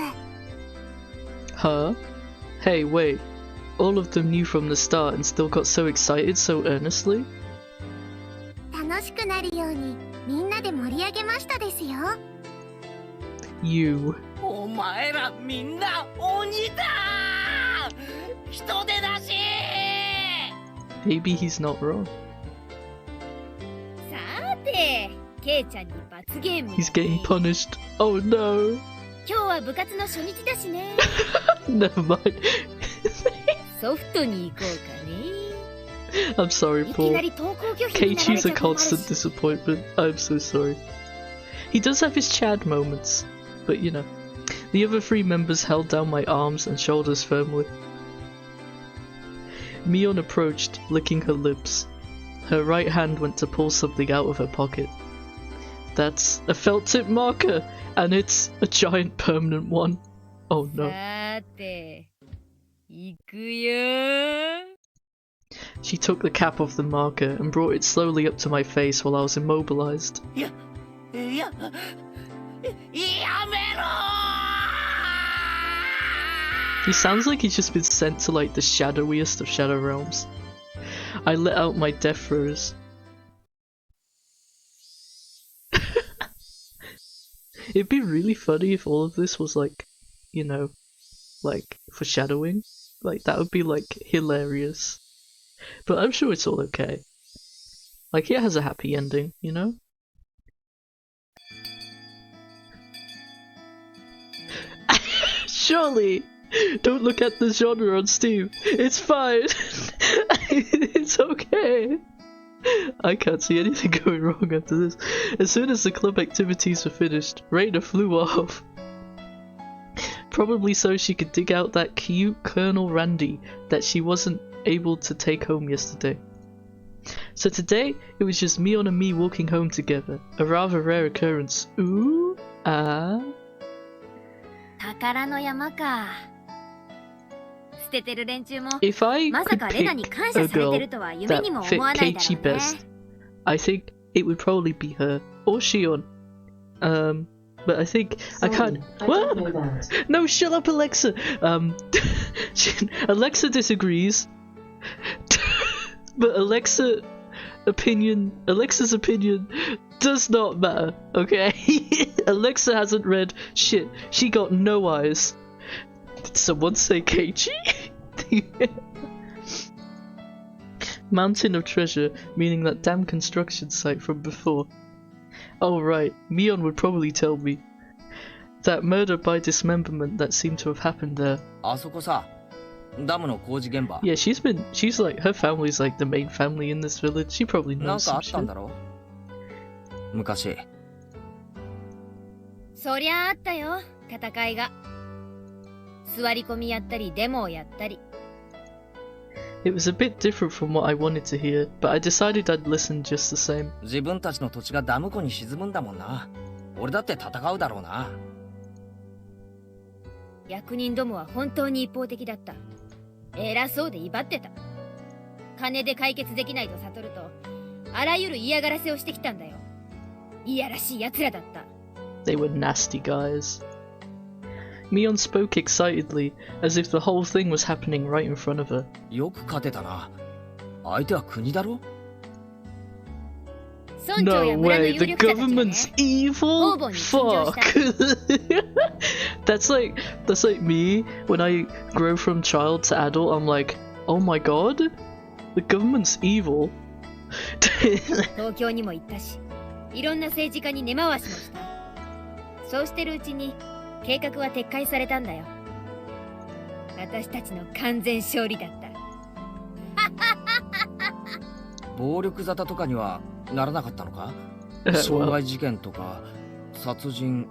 Huh? Hey, wait. All of them knew from the start and still got so excited so earnestly? 楽しくなるようにみんなで盛り上げましたですよ。 You. お前らみんな鬼だ。人手だし。 Maybe he's not wrong. さて、ケイちゃんに罰ゲーム。 He's getting punished. Oh no. 今日は部活の初日だしね。Never mind. ソフトに行こうかね。 I'm sorry, いきな Paul. り登校拒否になられ Keiichi's ち a ゃ困る constant し。 disappointment. I'm so sorry. He does have his Chad moments, but you know. The other 3 members held down my arms and shoulders firmly. Mion approached, licking her lips. Her right hand went to pull something out of her pocket. That's a felt tip marker, and it's a giant permanent one. Oh no. さて、行くよ。 She took the cap off the marker and brought it slowly up to my face while I was immobilized. やめろ。 He sounds like he's just been sent to like the shadowiest of shadow realms. I let out my death throes. It'd be really funny if all of this was like, you know, like foreshadowing. Like that would be like hilarious. But I'm sure it's all okay. Like it has a happy ending, you know? Surely! Don't look at the genre on Steam. It's fine. It's okay. I can't see anything going wrong after this. As soon as the club activities were finished, Reina flew off. Probably so she could dig out that cute Colonel Randy that she wasn't able to take home yesterday. So today, it was just Mion and me walking home together. A rather rare occurrence. Ooh, ah. 宝の山か。捨ててる連中も If I まさ could かレナに pick 感 a 謝されて girl るとは夢 that にも fit 思わないだろ Keiichi うね。 best, I think it would probably be her or Shion. But I think I can't. What? No, shut up, Alexa. Alexa disagrees. But Alexa Alexa's opinion does not matter, okay? Alexa hasn't read shit. She got no eyes. Did someone say Keiichi? Mountain of treasure, meaning that damn construction site from before. Oh right, Mion would probably tell me. That murder by dismemberment that seemed to have happened there. あそこさ、ダムの工事現場。 Yeah, she's like, her family's like the main family in this village. She probably なん knows かあ some ったん shit. だろ？昔。そりゃあったよ、戦いが。座り込みやったり、デモをやったり。It was a bit different from what I wanted to hear, but I decided I'd listen just the same. 自分たちの土地がダム湖に沈むんだもんな。俺だって戦うだろうな。役人どもは本当に一方的だった。偉そうで威張ってた。金で解決できないと悟ると、あらゆる嫌がらせをしてきたんだよ。いやらしい奴らだった。They were nasty guys. Mion spoke excitedly, as if the whole thing was happening right in front of her. よく勝てたな。相手は国だろ？ 村長 No や村の way, 有 the 力者たちがね、 government's evil? 方々に陳情した。 Fuck. That's like me when I grow from child to adult. I'm like, oh my god, the government's evil. 東京にも行ったし、いろんな政治家に根回しもした。そうしてるうちに計画は撤回されたんだよ。私たちの完全勝利だった。暴力沙汰とかにはならなかったのか？傷害事件とか殺人。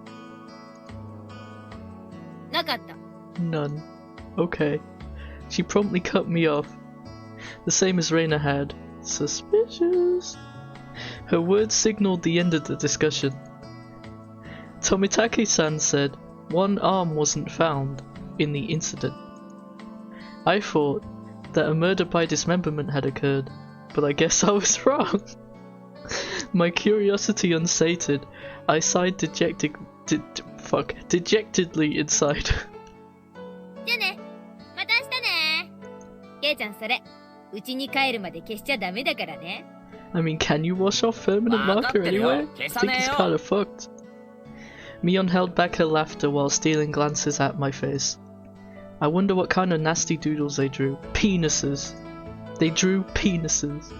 なかった。 None. Okay. She promptly cut me off. The same as Reina had. Suspicious. Her words signaled the end of the discussion. Tomitake-san said one arm wasn't found in the incident. I thought that a murder by dismemberment had occurred, but I guess I was wrong. My curiosity unsated, I sighed dejectedly inside. じゃあね、また明日ね。ケイちゃんそれ、うちに帰るまで消しちゃダメだからね。I mean, can you wash off permanent marker anyway? I think it's kinda fucked. Mion held back her laughter while stealing glances at my face. I wonder what kind of nasty doodles they drew. Penises. They drew penises.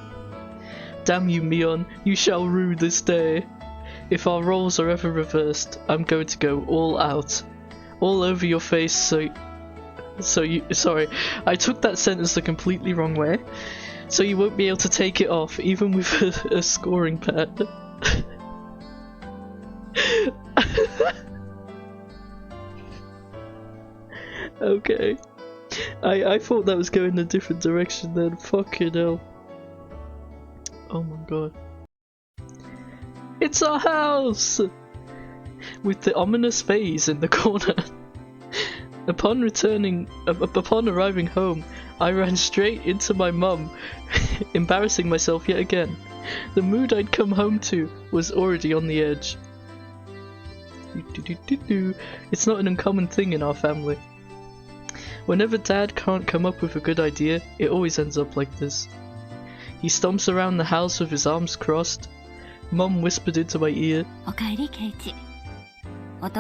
Damn you, Mion, you shall rue this day. If our roles are ever reversed, I'm going to go all out. All over your face sorry, I took that sentence the completely wrong way. So you won't be able to take it off, even with a scoring pad. Okay. I thought that was going a different direction then. Fucking hell. Oh my god. It's our house! With the ominous vase in the corner. Upon arriving home, I ran straight into my mum, embarrassing myself yet again. The mood I'd come home to was already on the edge. It's not an uncommon thing in our family. Whenever Dad can't come up with a good idea, it always ends up like this. He stomps around the house with his arms crossed. Mum whispered into my ear. Oh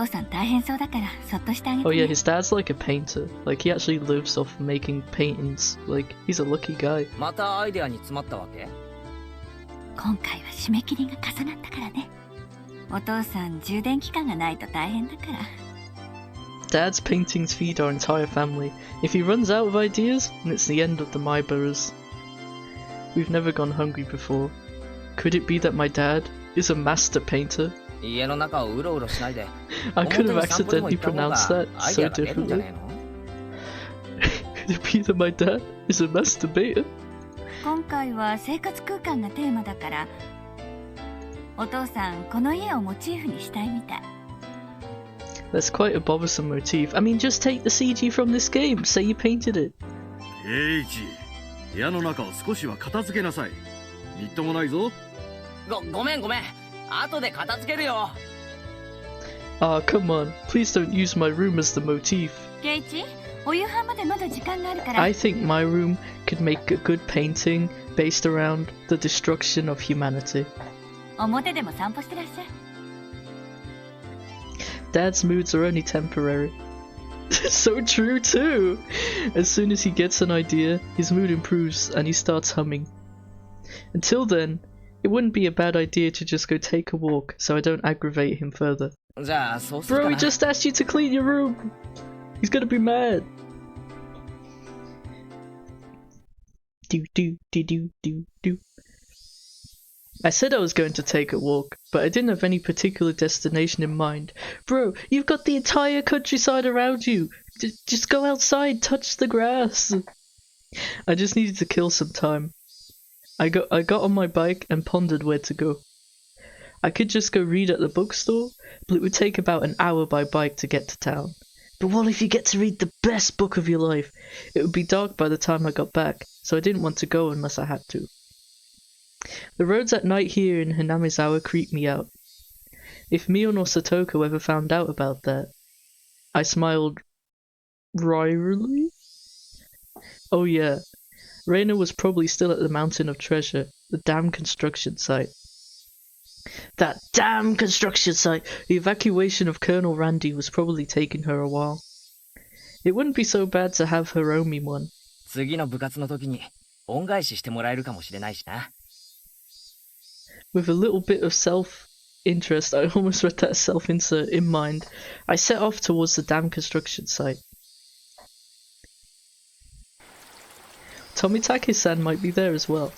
yeah, his dad's like a painter. Like, he actually lives off making paintings. Like, he's a lucky guy. またアイデアに詰まったわけ？今回は締め切りが重なったからね。お父さん充電期間がないと大変だから。Dad's paintings feed our entire family. If he runs out of ideas, then it's the end of the Maibaras. We've never gone hungry before. Could it be that my dad is a master painter? 家の中をうろうろしないで。 I could have accidentally pronounced that so differently. Could it be that my dad is a master painter? 今回は生活空間がテーマだから、お父さんこの家をモチーフにしたいみたい。That's quite a bothersome motif. I mean, just take the CG from this game. Say you painted it. ケイチ、部屋の中を少しは片付けなさい。みっともないぞ。ごめん。後で片付けるよ。Ah, come on. Please don't use my room as the motif. ケイチ、お夕飯までまだ時間があるから。 I think my room could make a good painting based around the destruction of humanity. 表でも散歩してらっしゃい。 Dad's moods are only temporary. So true too! As soon as he gets an idea, his mood improves and he starts humming. Until then, it wouldn't be a bad idea to just go take a walk so I don't aggravate him further. じゃあそうするか Bro, な。 he just asked you to clean your room! He's gonna be mad! Do do do do do do. I said I was going to take a walk, but I didn't have any particular destination in mind. Bro, you've got the entire countryside around you! Just go outside, touch the grass! I just needed to kill some time. I got on my bike and pondered where to go. I could just go read at the bookstore, but it would take about an hour by bike to get to town. But what if you get to read the best book of your life? It would be dark by the time I got back, so I didn't want to go unless I had to. The roads at night here in Hinamizawa creep me out. If Mion or Satoko ever found out about that, I smiled wryly. Oh yeah, Reina was probably still at the Mountain of Treasure, the damn construction site. That damn construction site! The evacuation of Colonel Randy was probably taking her a while. It wouldn't be so bad to have her owe me one. 次の部活の時に恩返ししてもらえるかもしれないしな。 With a little bit of self-interest, I almost read that self-insert in mind, I set off towards the damn construction site. Tomitake-san might be there as well.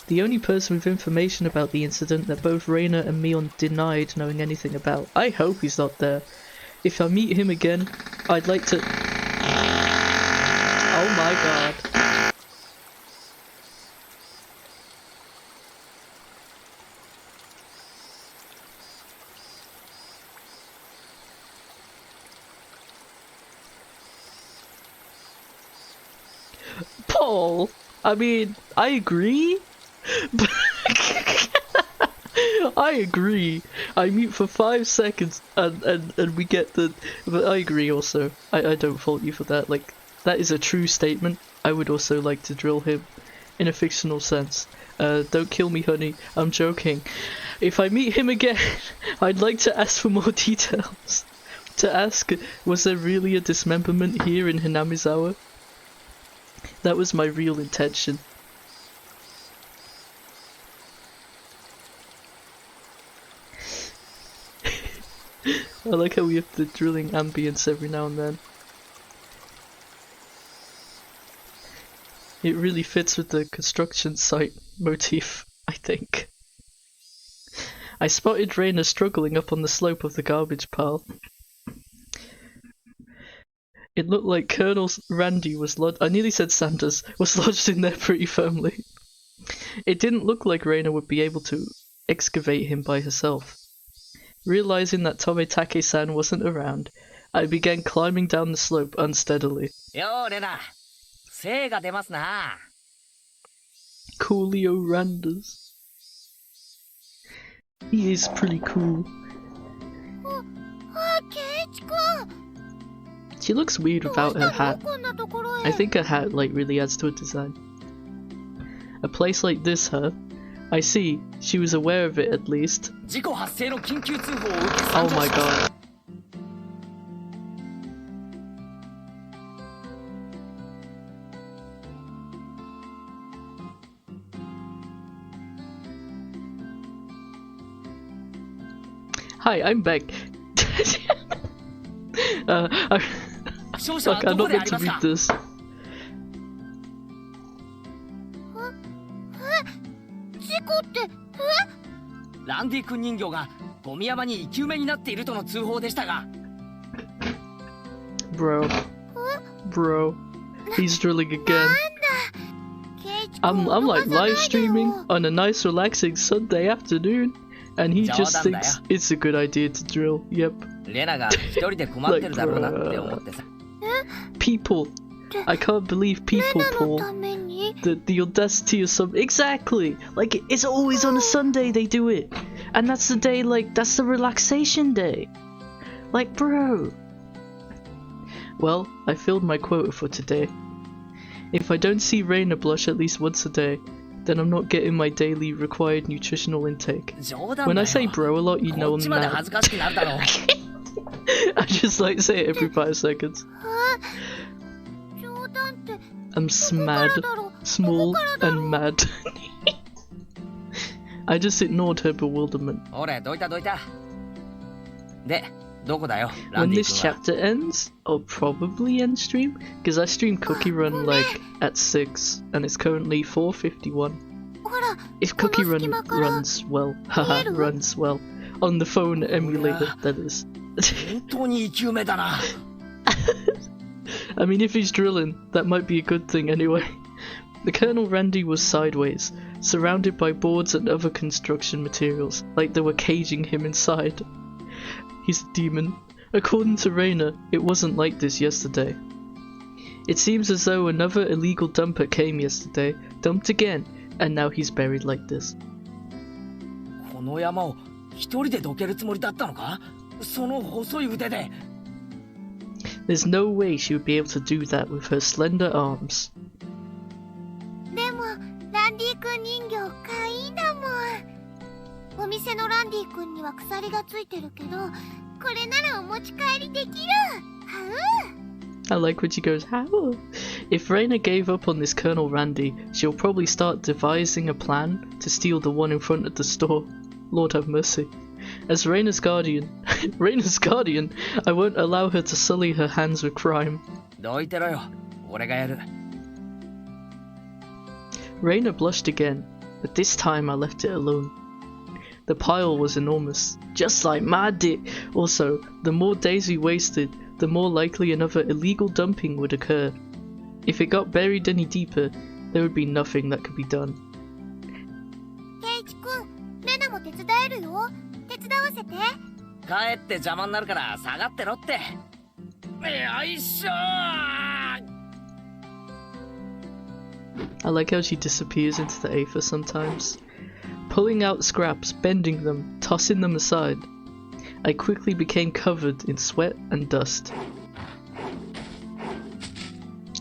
The only person with information about the incident that both Reina and Mion denied knowing anything about. I hope he's not there. If I meet him again, I'd like to... Oh my god. Paul! I mean, I agree. But I agree. I mute for 5 seconds and we get the... But I agree also. I don't fault you for that. Like, that is a true statement. I would also like to drill him in a fictional sense. Don't kill me, honey. I'm joking. If I meet him again, I'd like to ask for more details. To ask, was there really a dismemberment here in Hinamizawa? That was my real intention. I like how we have the drilling ambience every now and then. It really fits with the construction site motif, I think. I spotted Reina struggling up on the slope of the garbage pile. It looked like Colonel Randy was I nearly said Sanders, was lodged in there pretty firmly. It didn't look like Reina would be able to excavate him by herself. Realizing that Tomitake-san wasn't around, I began climbing down the slope unsteadily. Yo, Rena. 精が出ますな。 Coolio Randers. He is pretty cool. She looks weird without her hat. I think her hat like really adds to her design. A place like this, huh? I see. She was aware of it at least. 事故発生の緊急通報を受け Oh my god. Hi, I'm back. Fuck, I'm not meant to read this. ランディ君人形がゴミ山に生き埋めになっているとの通報でしたが。Bro, he's drilling again. I'm like live streaming on a nice relaxing Sunday afternoon, and he just thinks it's a good idea to drill. Yep. レナが一人で困ってるだろうなって思ってさ。People, I can't believe people, Paul. The audacity of some exactly like it's always on a Sunday they do it, and that's the day like that's the relaxation day. Like, bro. Well, I filled my quota for today. If I don't see Reina blush at least once a day, then I'm not getting my daily required nutritional intake. When I say bro a lot, you know I'm mad. I just like say it every 5 seconds. I'm smad, small, and mad. I just ignored her bewilderment. When this chapter ends, I'll probably end stream, because I stream Cookie Run like at 6, and it's currently 4:51. If Cookie Run runs well, haha, runs well, on the phone emulator, that is. I mean, if he's drilling, that might be a good thing anyway. The Colonel Randy was sideways, surrounded by boards and other construction materials, like they were caging him inside. He's a demon. According to Reina, it wasn't like this yesterday. It seems as though another illegal dumper came yesterday, dumped again, and now he's buried like this. There's no way she would be able to do that with her slender arms. でもランディ君人形かいいんだもん。お店のランディ君には鎖がついてるけど、これならお持ち帰りできる。はう。I like when she goes, how? If Reina gave up on this Colonel Randy, she'll probably start devising a plan to steal the one in front of the store. Lord have mercy. As Reina's guardian, I won't allow her to sully her hands with crime. Reina blushed again, but this time I left it alone. The pile was enormous, just like my dick. Also, the more days we wasted, the more likely another illegal dumping would occur. If it got buried any deeper, there would be nothing that could be done. ケイチ君、レナも手伝えるよ。手伝わせて。帰って邪魔になるから下がってろって。よいしょー。 I like how she disappears into the Aether sometimes. Pulling out scraps, bending them, tossing them aside. I quickly became covered in sweat and dust.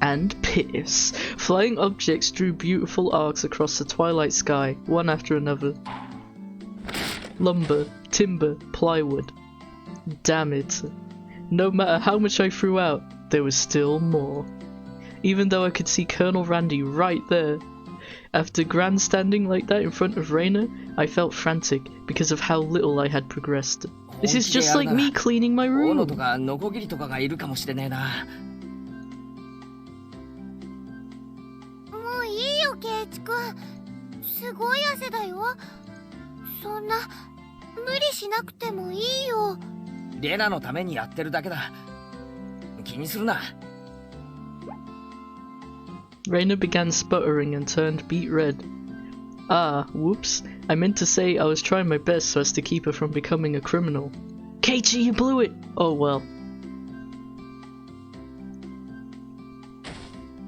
And piss. Flying objects drew beautiful arcs across the twilight sky, one after another. Lumber, timber, plywood. Damn it. No matter how much I threw out, there was still more. Even though I could see Colonel Randy right there. After grandstanding like that in front of Reina, I felt frantic because of how little I had progressed. This is just like me cleaning my room. もういいよ、ケイチ君。すごい汗だよ。そんな無理しなくてもいいよ。レナのためにやってるだけだ。気にするな。 Reina began sputtering and turned beet red. Ah, whoops. I meant to say I was trying my best so as to keep her from becoming a criminal. Keiichi, you blew it! Oh well.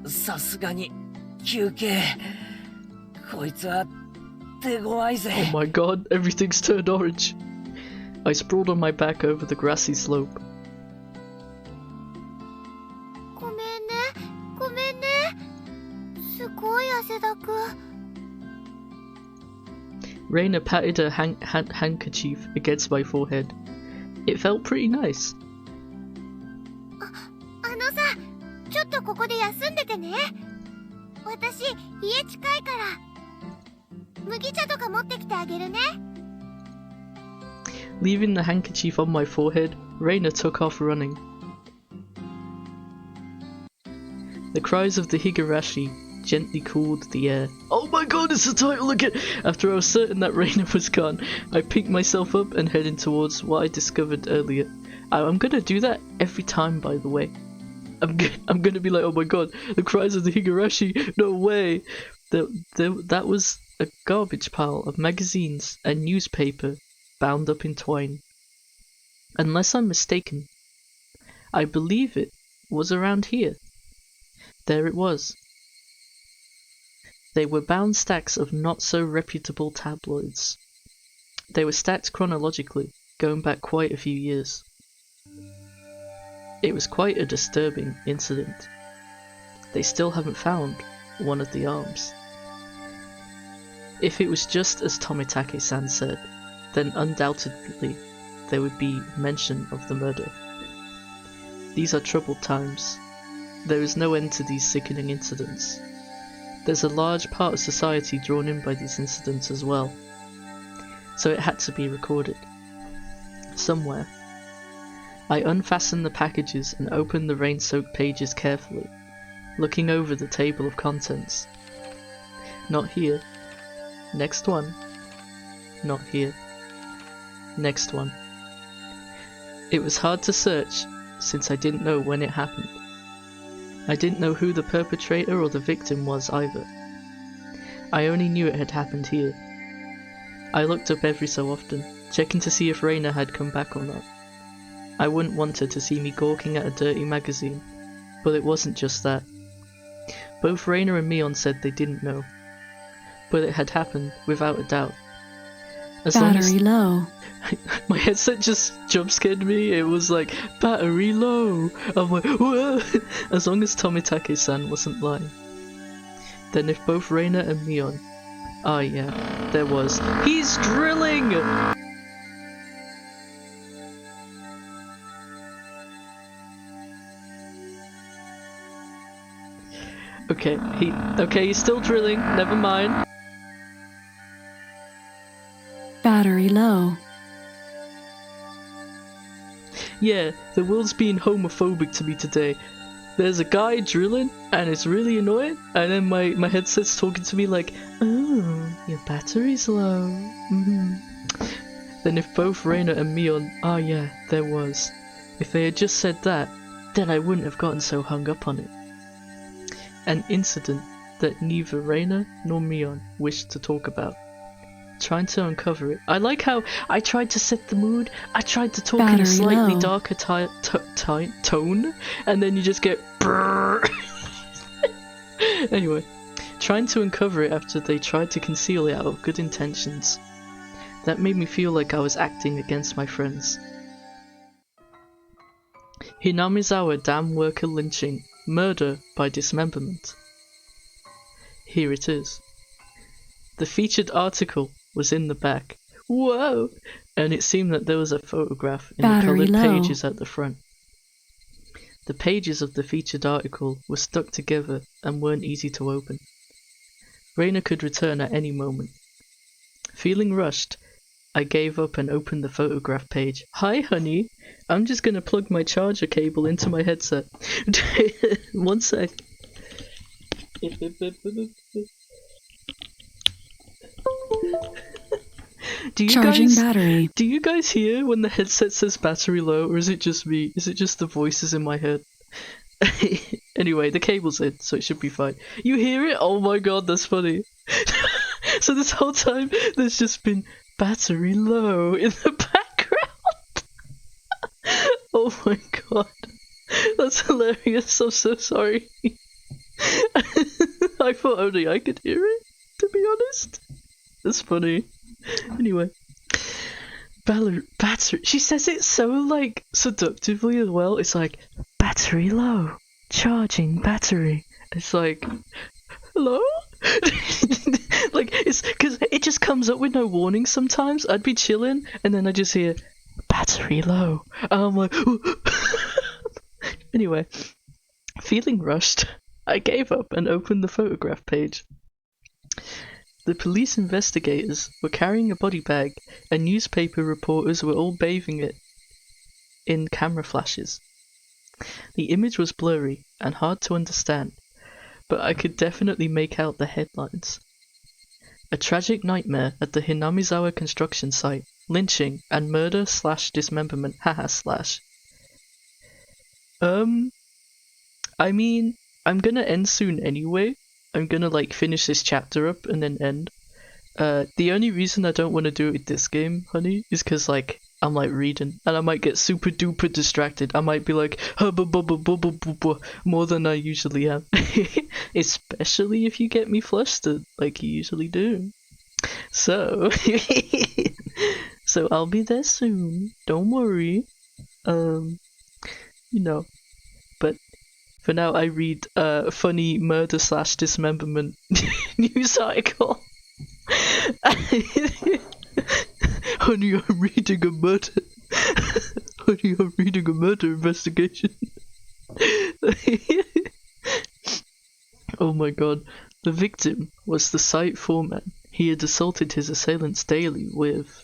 さすがに休憩。こいつは手強いぜ。 Oh my god, everything's turned orange. I sprawled on my back over the grassy slope. ごめんね、ごめんね。すごい汗だく。 Reina patted her handkerchief against my forehead. It felt pretty nice. あのさ、ちょっとここで休んでてね。私、家近いから。麦茶とか持ってきてあげるね。 Leaving the handkerchief on my forehead, Reina took off running. The cries of the Higurashi gently cooled the air. Oh my god, it's the title again! After I was certain that Reina was gone, I picked myself up and headed towards what I discovered earlier. I'm gonna do that every time, by the way. I'm gonna be like, oh my god, the cries of the Higurashi, no way! That was a garbage pile of magazines and newspaper bound up in twine. Unless I'm mistaken, I believe it was around here. There it was. They were bound stacks of not-so-reputable tabloids. They were stacked chronologically, going back quite a few years. It was quite a disturbing incident. They still haven't found one of the arms. If it was just as Tomitake-san said, then undoubtedly there would be mention of the murder. These are troubled times. There is no end to these sickening incidents. There's a large part of society drawn in by these incidents as well. So it had to be recorded. Somewhere. I unfastened the packages and opened the rain-soaked pages carefully, looking over the table of contents. Not here. Next one. Not here. Next one. It was hard to search, since I didn't know when it happened. I didn't know who the perpetrator or the victim was either. I only knew it had happened here. I looked up every so often, checking to see if Reina had come back or not. I wouldn't want her to see me gawking at a dirty magazine, but it wasn't just that. Both Reina and Mion said they didn't know, but it had happened without a doubt. Battery low. My headset just jump scared me. It was like, battery low. I'm like, whoa. As long as Tomitake-san wasn't lying. Then if both Reina and Mion... Ah yeah, there was. He's drilling! Okay, he's still drilling, never mind. Battery low. Yeah, the world's being homophobic to me today. There's a guy drilling, and it's really annoying, and then my headset's talking to me like, oh, your battery's low. Then if both Reina and Mion, ah yeah, there was. If they had just said that, then I wouldn't have gotten so hung up on it. An incident that neither Reina nor Mion wished to talk about. Trying to uncover it. I like how I tried to set the mood. I tried to talk in a slightly darker tone, and then you just get brrr. Anyway, trying to uncover it after they tried to conceal it out of good intentions. That made me feel like I was acting against my friends. Hinamizawa dam worker lynching. Murder by dismemberment. Here it is. The featured article was in the back. Whoa! And it seemed that there was a photograph in the coloured pages at the front. The pages of the featured article were stuck together and weren't easy to open. Reina could return at any moment. Feeling rushed, I gave up and opened the photograph page. Hi honey, I'm just gonna plug my charger cable into my headset. One sec. Do you guys hear when the headset says battery low, or is it just me? Is it just the voices in my head? Anyway, the cable's in, so it should be fine. You hear it? Oh my god, that's funny. So this whole time, there's just been battery low in the background. Oh my god. That's hilarious, I'm so sorry. I thought only I could hear it, to be honest. That's funny. Anyway. Battery. She says it so, like, seductively as well. It's like, battery low. Charging battery. It's like, hello? Like, it's because it just comes up with no warning sometimes. I'd be chilling, and then I just hear, battery low. And I'm like, anyway. Feeling rushed, I gave up and opened the photograph page. The police investigators were carrying a body bag, and newspaper reporters were all bathing it in camera flashes. The image was blurry and hard to understand, but I could definitely make out the headlines. A tragic nightmare at the Hinamizawa construction site, lynching and murder/dismemberment, haha/. I mean, I'm gonna end soon anyway. I'm gonna like finish this chapter up and then end. The only reason I don't want to do it with this game, honey, is because like I'm like reading and I might get super duper distracted. I might be like more than I usually am. Especially if you get me flustered like you usually do. So so I'll be there soon. Don't worry. you know. But for now, I read a funny murder / dismemberment news article. Honey, I'm reading a murder. Honey, I'm reading a murder investigation. Oh my god. The victim was the site foreman. He had assaulted his assailants daily with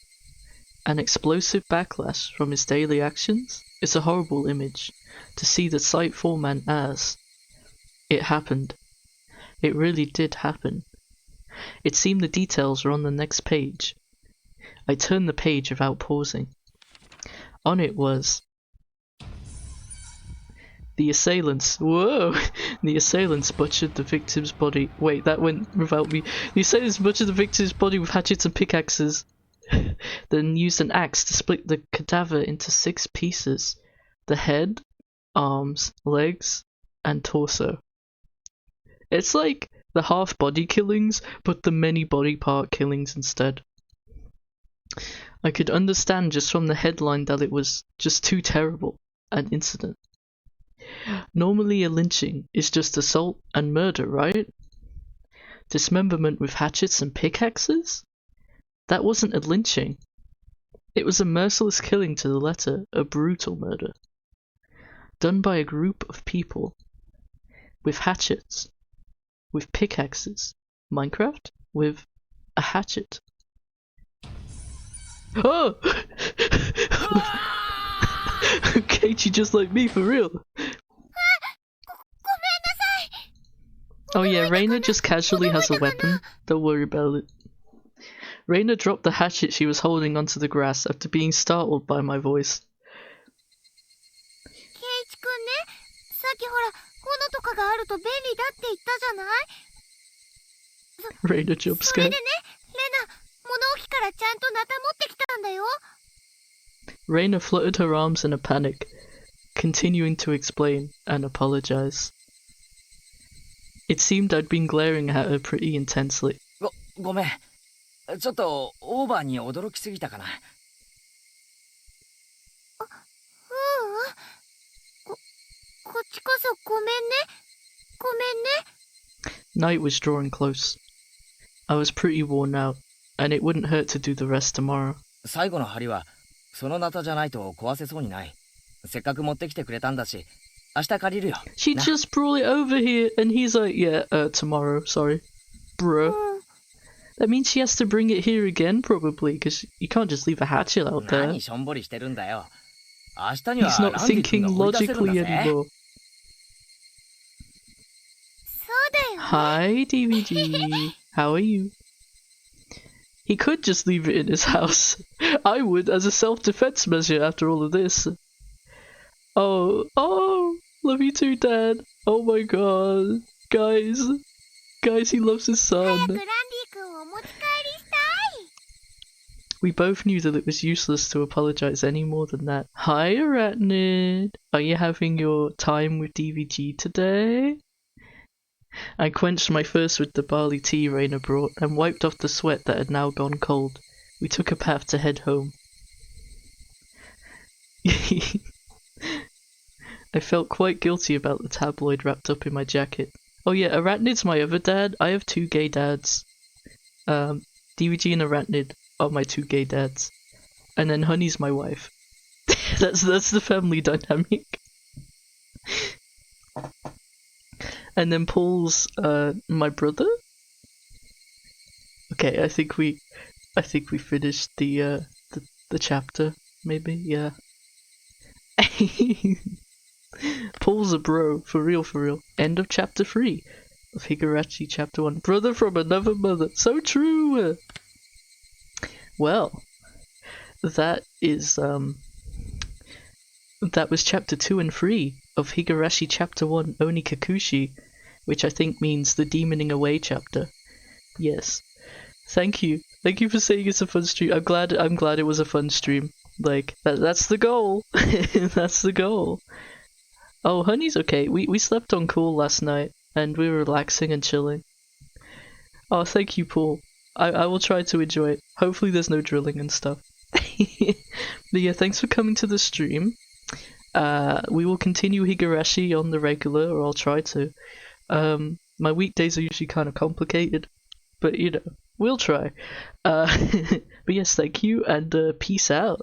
an explosive backlash from his daily actions. It's a horrible image to see the site foreman as it happened. It really did happen. It seemed the details were on the next page. I turned the page without pausing. On it was the assailants. Whoa! The assailants butchered the victim's body. Wait, that went without me. The assailants butchered the victim's body with hatchets and pickaxes. Then used an axe to split the cadaver into 6 pieces. The head, arms, legs, and torso. It's like the half body killings, but the many body part killings instead. I could understand just from the headline that it was just too terrible an incident. Normally a lynching is just assault and murder, right? Dismemberment with hatchets and pickaxes? That wasn't a lynching. It was a merciless killing to the letter, a brutal murder. Done by a group of people. With hatchets. With pickaxes. Minecraft? With a hatchet. Oh! Katie just like me, for real. Oh yeah, Reina just casually has a weapon. Don't worry about it. Reina dropped the hatchet she was holding onto the grass after being startled by my voice. Reina jump scared. Reina fluttered her arms in a panic, continuing to explain and apologize. It seemed I'd been glaring at her pretty intensely. ごめん。ちょっとオーバーに驚きすぎたかな。こっちこそごめんね。ごめんね。 Night was drawing close. I was pretty worn out, and it wouldn't hurt to do the rest tomorrow. 最後の針はそのナタじゃないと壊せそうにない。せっかく持ってきてくれたんだし、明日借りるよ。She just brought it over here, and he's like, yeah, tomorrow, sorry. Bruh. That means she has to bring it here again, probably, because you can't just leave a hatchet out there. 何しょんぼりしてるんだよ。明日には He's not ランディ君 thinking が追い出せるんだ logically ぜ。 anymore. そうだよ。 Hi, DVG. How are you? He could just leave it in his house. I would, as a self-defense measure after all of this. Oh, love you too, Dad. Oh my god. Guys, he loves his 早く son. ランディ君をお持ち帰りしたい。 We both knew that it was useless to apologize any more than that. Hi, Arachnid. Are you having your time with DVG today? I quenched my thirst with the barley tea Reina brought and wiped off the sweat that had now gone cold. We took a path to head home. I felt quite guilty about the tabloid wrapped up in my jacket. Oh yeah, Arachnid's my other dad. I have 2 gay dads. DVG and Arachnid are my 2 gay dads. And then Honey's my wife. That's the family dynamic. And then Paul's my brother. Okay, I think we finished the chapter. Maybe, yeah. Paul's a bro, for real. End of chapter 3 of Higurashi chapter 1. Brother from another mother. So true. Well, that was chapter 2 and 3 of Higurashi chapter 1 Oni Kakushi, which I think means the demoning away chapter. Yes. Thank you for saying it's a fun stream. I'm glad it was a fun stream. Like, that's the goal. That's the goal. Oh, Honey's okay. We slept on cool last night, and we were relaxing and chilling. Oh, thank you, Paul. I will try to enjoy it. Hopefully there's no drilling and stuff. But yeah, thanks for coming to the stream. We will continue Higurashi on the regular, or I'll try to. My weekdays are usually kind of complicated, but you know, we'll try. But yes, thank you, and peace out.